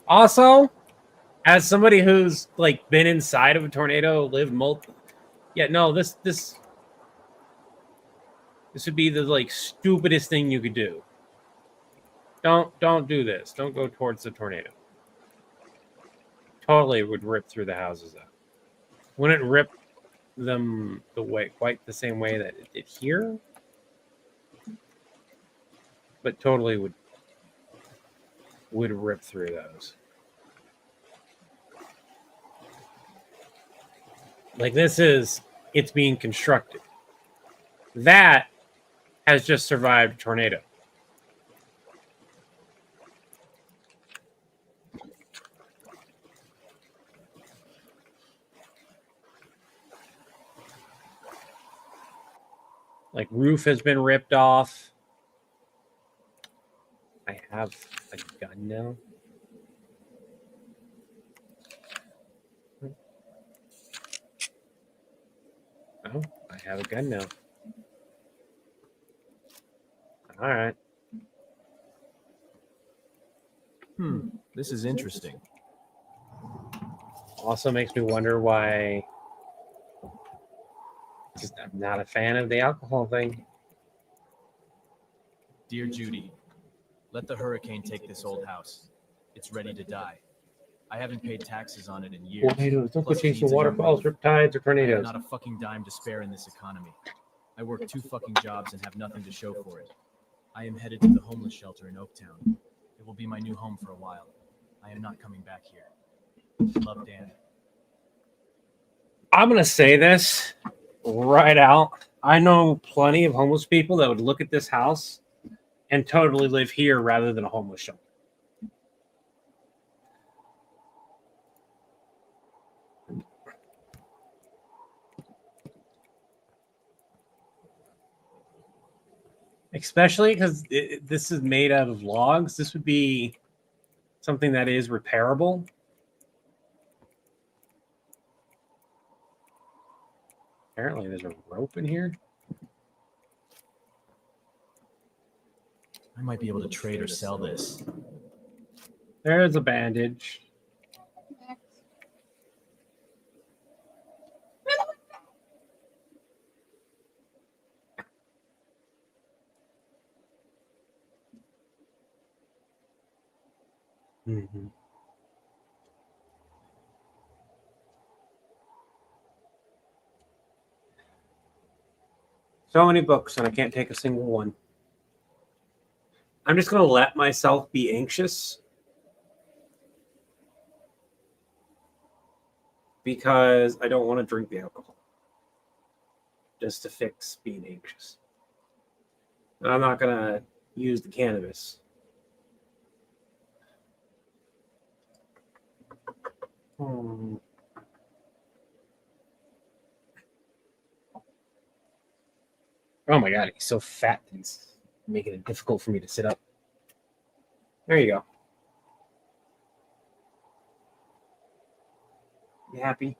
Also, as somebody who's like been inside of a tornado, lived this would be the like stupidest thing you could do. Don't do this. Don't go towards the tornado. Totally would rip through the houses out. Wouldn't rip them quite the same way that it did here, but totally would rip through those. Like it's being constructed. That has just survived a tornado. Like roof has been ripped off. I have a gun now. Oh, I have a gun now. All right. This is interesting. Also makes me wonder why I'm not a fan of the alcohol thing. Dear Judy, let the hurricane take this old house. It's ready to die. I haven't paid taxes on it in years. Tornadoes. Don't go Plus it chasing needs a new waterfalls, roof. riptides, or I have tornadoes. not a fucking dime to spare in this economy. I work 2 fucking jobs and have nothing to show for it. I am headed to the homeless shelter in Oaktown. It will be my new home for a while. I am not coming back here. Love, Dan. I'm going to say this right out. I know plenty of homeless people that would look at this house and totally live here rather than a homeless shelter. Especially because this is made out of logs. This would be something that is repairable. Apparently, there's a rope in here. I might be able to trade or sell this. There's a bandage. Max. Mm-hmm. So many books, and I can't take a single one. I'm just going to let myself be anxious because I don't want to drink the alcohol just to fix being anxious. And I'm not going to use the cannabis. Hmm. Oh my god, he's so fat that he's making it difficult for me to sit up. There you go. You happy?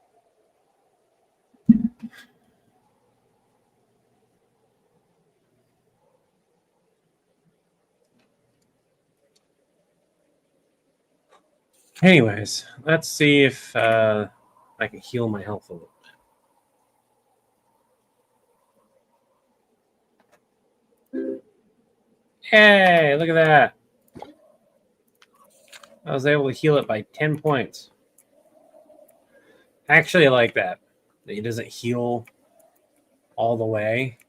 Anyways, let's see if I can heal my health a little bit. Hey, look at that. I was able to heal it by 10 points. Actually, I like that. It doesn't heal all the way.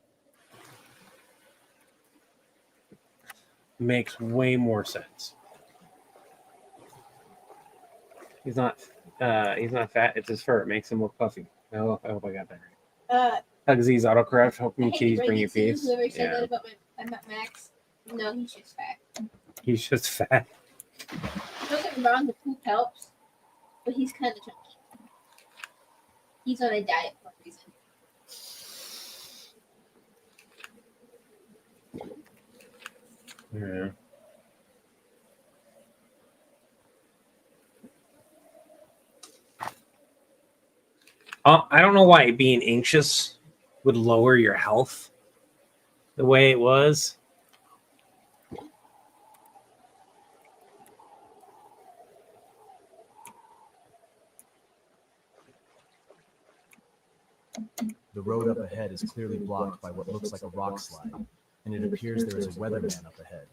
Makes way more sense. He's not fat. It's his fur. It makes him look puffy. I hope I got that right. Hugsies autocorrect. Hope me cheese bring you peace. Whoever said that about Max, no, he's just fat. He's just fat. Don't get me wrong, the poop helps, but he's kind of chunky. He's on a diet for a reason. Yeah. I don't know why being anxious would lower your health the way it was. The road up ahead is clearly blocked by what looks like a rock slide, and it appears there is a weatherman up ahead.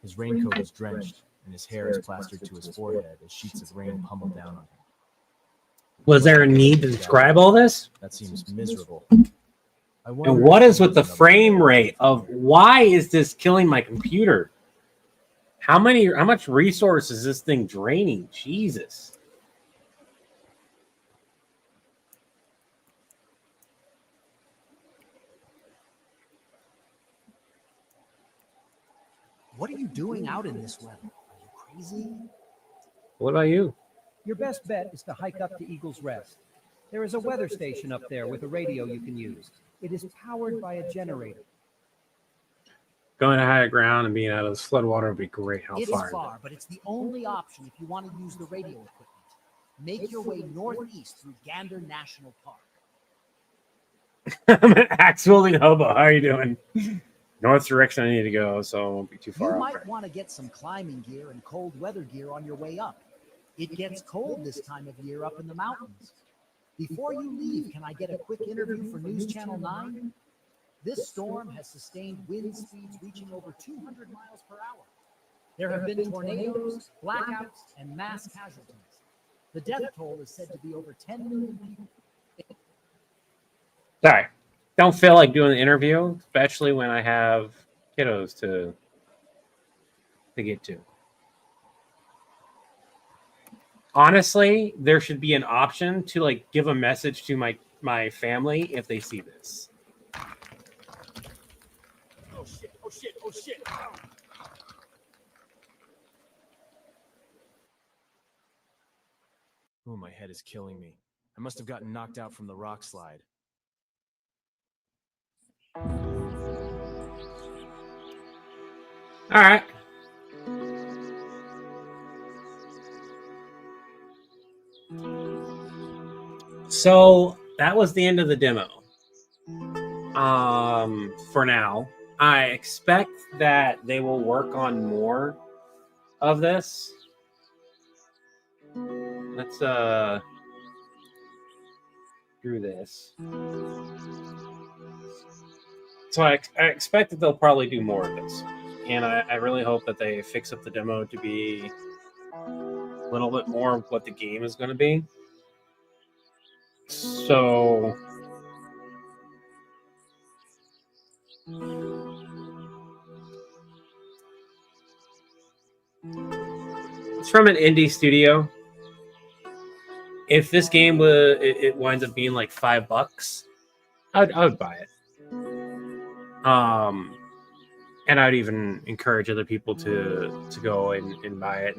His raincoat is drenched, and his hair is plastered to his forehead as sheets of rain pummel down on him. Was there a need to describe all this? That seems miserable. And what is with the frame rate of why is this killing my computer? How much resources is this thing draining? Jesus. What are you doing out in this weather? Are you crazy? What about you? Your best bet is to hike up to Eagle's Rest. There is a weather station up there with a radio you can use. It is powered by a generator. Going to higher ground and being out of this floodwater would be great. How It's far? far, but it's the only option if you want to use the radio equipment. Make your way northeast through Gander National Park. I'm an axe wielding hobo. How are you doing? North direction I need to go, so I won't be too far You off. might want to get some climbing gear and cold weather gear on your way up. It gets cold this time of year up in the mountains. Before you leave, can I get a quick interview for News Channel 9? This storm has sustained wind speeds reaching over 200 miles per hour. There have been tornadoes, blackouts, and mass casualties. The death toll is said to be over 10 million people. Sorry. Don't feel like doing the interview, especially when I have kiddos to get to. Honestly, there should be an option to like give a message to my family if they see this. Oh shit, oh shit, oh shit. Oh, my head is killing me. I must have gotten knocked out from the rock slide. All right. So that was the end of the demo. For now, I expect that they will work on more of this. Let's do this. So I expect that they'll probably do more of this, and I really hope that they fix up the demo to be a little bit more of what the game is going to be. So it's from an indie studio. If this game it winds up being like $5, I would buy it. And I'd even encourage other people to go and buy it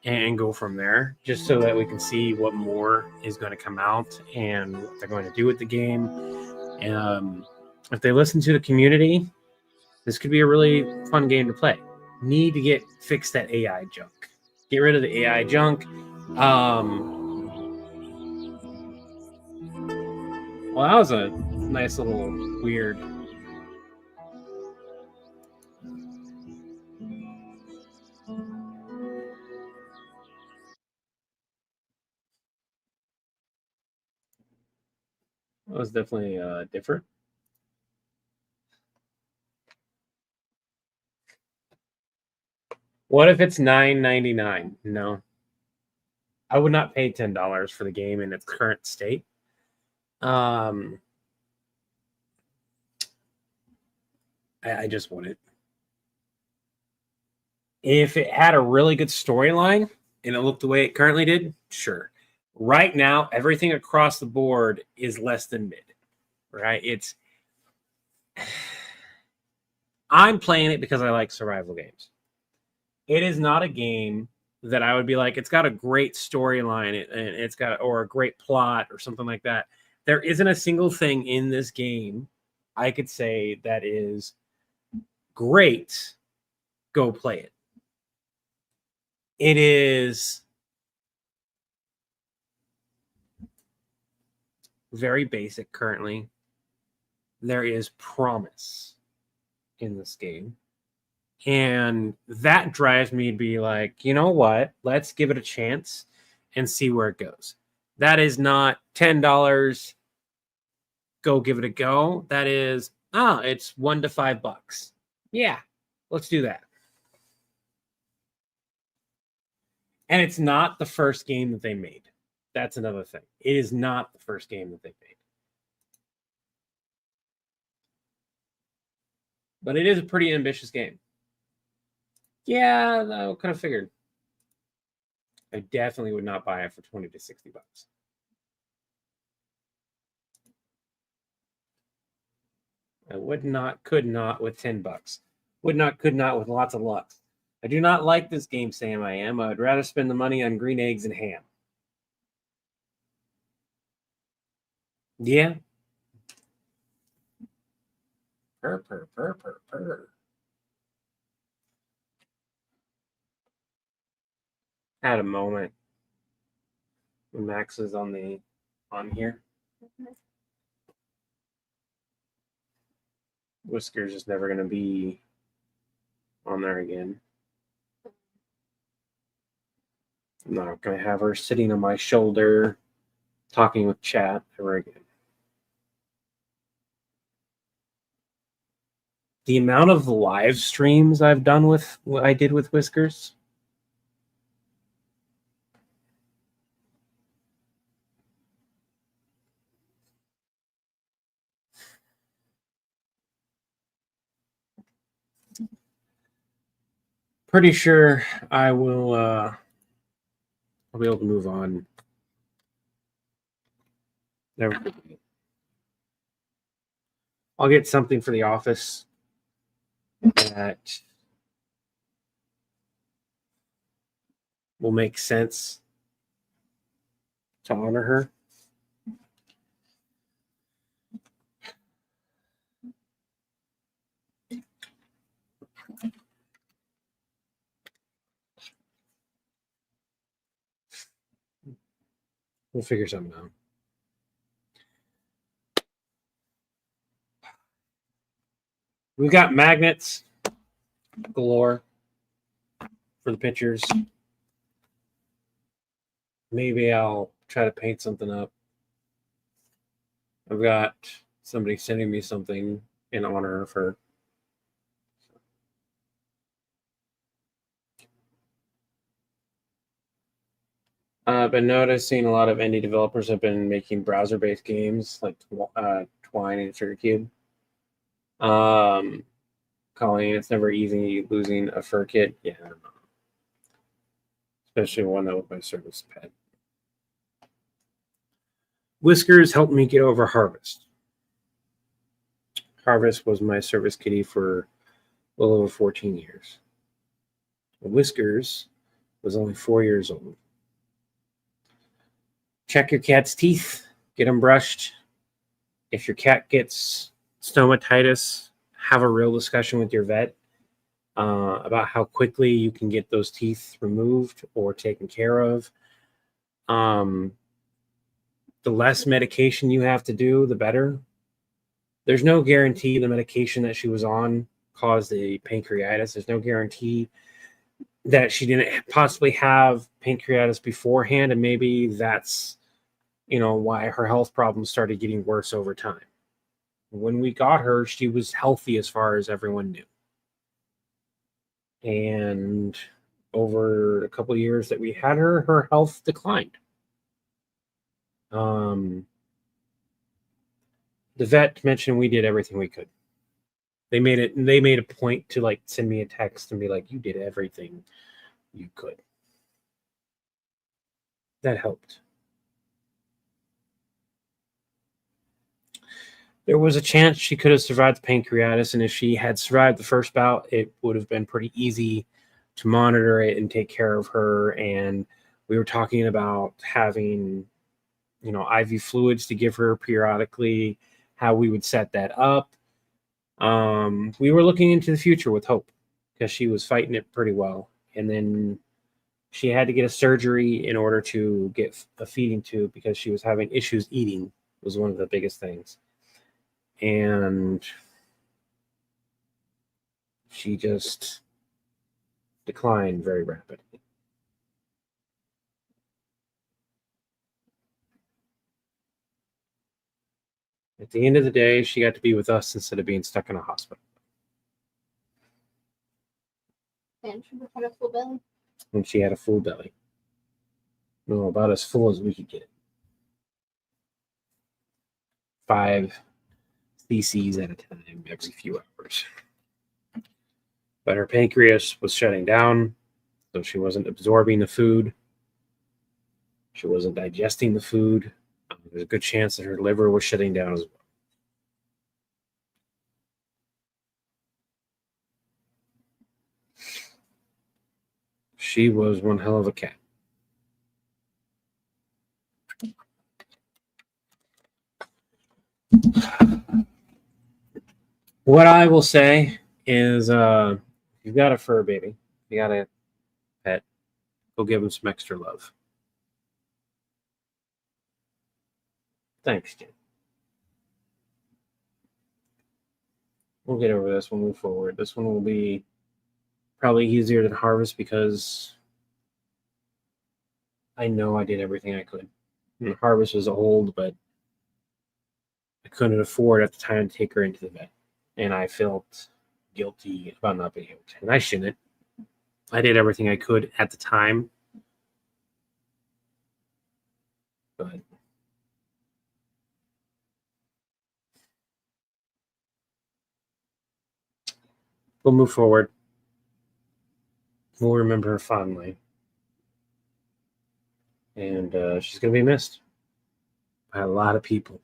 and go from there, just so that we can see what more is going to come out and what they're going to do with the game. If they listen to the community, this could be a really fun game to play. Need to fix that AI junk. Get rid of the AI junk. Well, that was a nice little weird. That was definitely different. What if it's $9.99? No, I would not pay $10 for the game in its current state. I just wouldn't. If it had a really good storyline and it looked the way it currently did, sure. Right now, everything across the board is less than mid. Right? I'm playing it because I like survival games. It is not a game that I would be like, it's got a great storyline and it's got or a great plot or something like that. There isn't a single thing in this game I could say that is great. Go play it. It is very basic currently. There is promise in this game. And that drives me to be like, you know what? Let's give it a chance and see where it goes. That is not $10. Go give it a go. That is, it's $1 to $5. Yeah, let's do that. And it's not the first game that they made. That's another thing. It is not the first game that they made. But it is a pretty ambitious game. Yeah, I kind of figured. I definitely would not buy it for $20 to $60. I would not, could not with $10. Would not, could not with lots of luck. I do not like this game, Sam. I would rather spend the money on green eggs and ham. Yeah. Purr. Had a moment when Max is on here. Whiskers is never going to be on there again. I'm not going to have her sitting on my shoulder talking with chat ever again. The amount of live streams I've done with what I did with Whiskers. Pretty sure I will I'll be able to move on. Never. I'll get something for the office that will make sense to honor her. We'll figure something out. We've got magnets galore for the pictures. Maybe I'll try to paint something up. I've got somebody sending me something in honor of her. I've been noticing a lot of indie developers have been making browser-based games like Twine and Sugar Cube. Colleen, it's never easy losing a fur kit. Yeah, I don't know. Especially one that was my service pet. Whiskers helped me get over Harvest. Harvest was my service kitty for a little over 14 years. Whiskers was only 4 years old. Check your cat's teeth. Get them brushed. If your cat gets stomatitis, have a real discussion with your vet about how quickly you can get those teeth removed or taken care of. The less medication you have to do, the better. There's no guarantee the medication that she was on caused a pancreatitis. There's no guarantee that she didn't possibly have pancreatitis beforehand, and maybe that's, why her health problems started getting worse over time. When we got her, she was healthy as far as everyone knew. And over a couple of years that we had her, her health declined. The vet mentioned we did everything we could. They made a point to send me a text and be like, you did everything you could. That helped. There was a chance she could have survived the pancreatitis, and if she had survived the first bout, it would have been pretty easy to monitor it and take care of her. And we were talking about having, IV fluids to give her periodically, how we would set that up. We were looking into the future with hope because she was fighting it pretty well. And then she had to get a surgery in order to get a feeding tube because she was having issues eating, was one of the biggest things. And she just declined very rapidly. At the end of the day, she got to be with us instead of being stuck in a hospital. And she had a full belly. And she had a full belly. No, about as full as we could get it. 5 cc's at a time every few hours. But her pancreas was shutting down, so she wasn't absorbing the food. She wasn't digesting the food. There's a good chance that her liver was shutting down as well. She was one hell of a cat. What I will say is, you've got a fur baby, you got a pet, go give him some extra love. Thanks, Jen. We'll get over this. We'll move forward. This one will be probably easier than Harvest because I know I did everything I could. And Harvest was old, but I couldn't afford at the time to take her into the vet. And I felt guilty about not being able to. And I shouldn't. I did everything I could at the time. But we'll move forward. We'll remember her fondly. And she's going to be missed by a lot of people.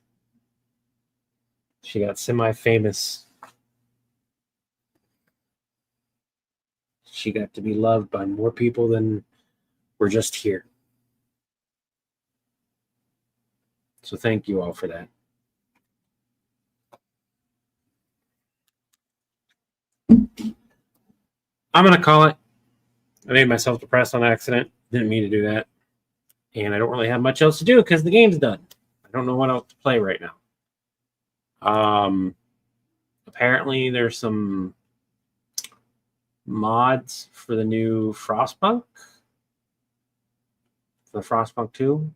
She got semi-famous. She got to be loved by more people than were just here. So thank you all for that. I'm going to call it. I made myself depressed on accident. Didn't mean to do that. And I don't really have much else to do because the game's done. I don't know what else to play right now. Apparently there's some mods for the new Frostpunk. For the Frostpunk 2.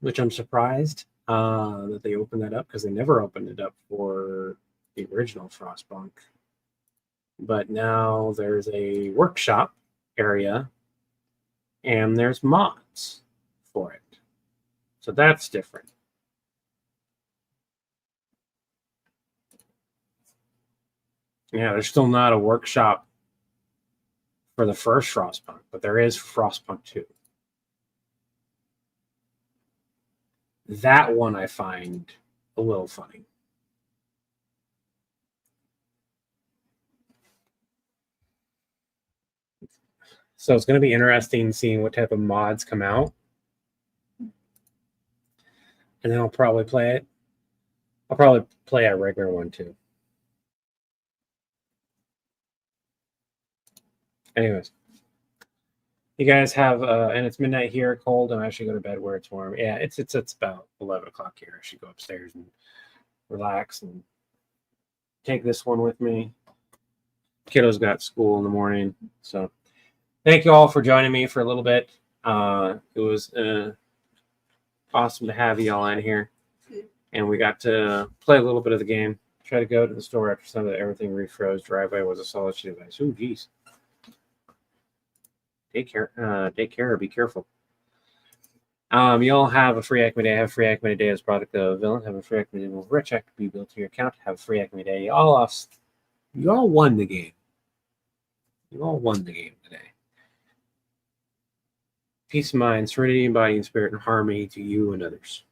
Which I'm surprised that they opened that up because they never opened it up for the original Frostpunk. But now there's a workshop area and there's mods for it. So that's different. Yeah, there's still not a workshop for the first Frostpunk, but there is Frostpunk 2. That one I find a little funny. So it's going to be interesting seeing what type of mods come out. And then I'll probably play it. I'll probably play a regular one too. Anyways. You guys have, and it's midnight here, cold, and I should go to bed where it's warm. Yeah, it's about 11 o'clock here. I should go upstairs and relax and take this one with me. Kiddo's got school in the morning, so thank you all for joining me for a little bit. It was awesome to have you all in here, and we got to play a little bit of the game. Try to go to the store after some of everything refroze. Driveway was a solid sheet of ice. Ooh, geez. Take care. Be careful. You all have a free Acme Day. Have a free Acme Day as product of Villain. Have a free Acme Day with Rich Act to be built to your account. Have a free Acme Day. You all won the game. You all won the game today. Peace of mind, serenity, embodied spirit, and harmony to you and others.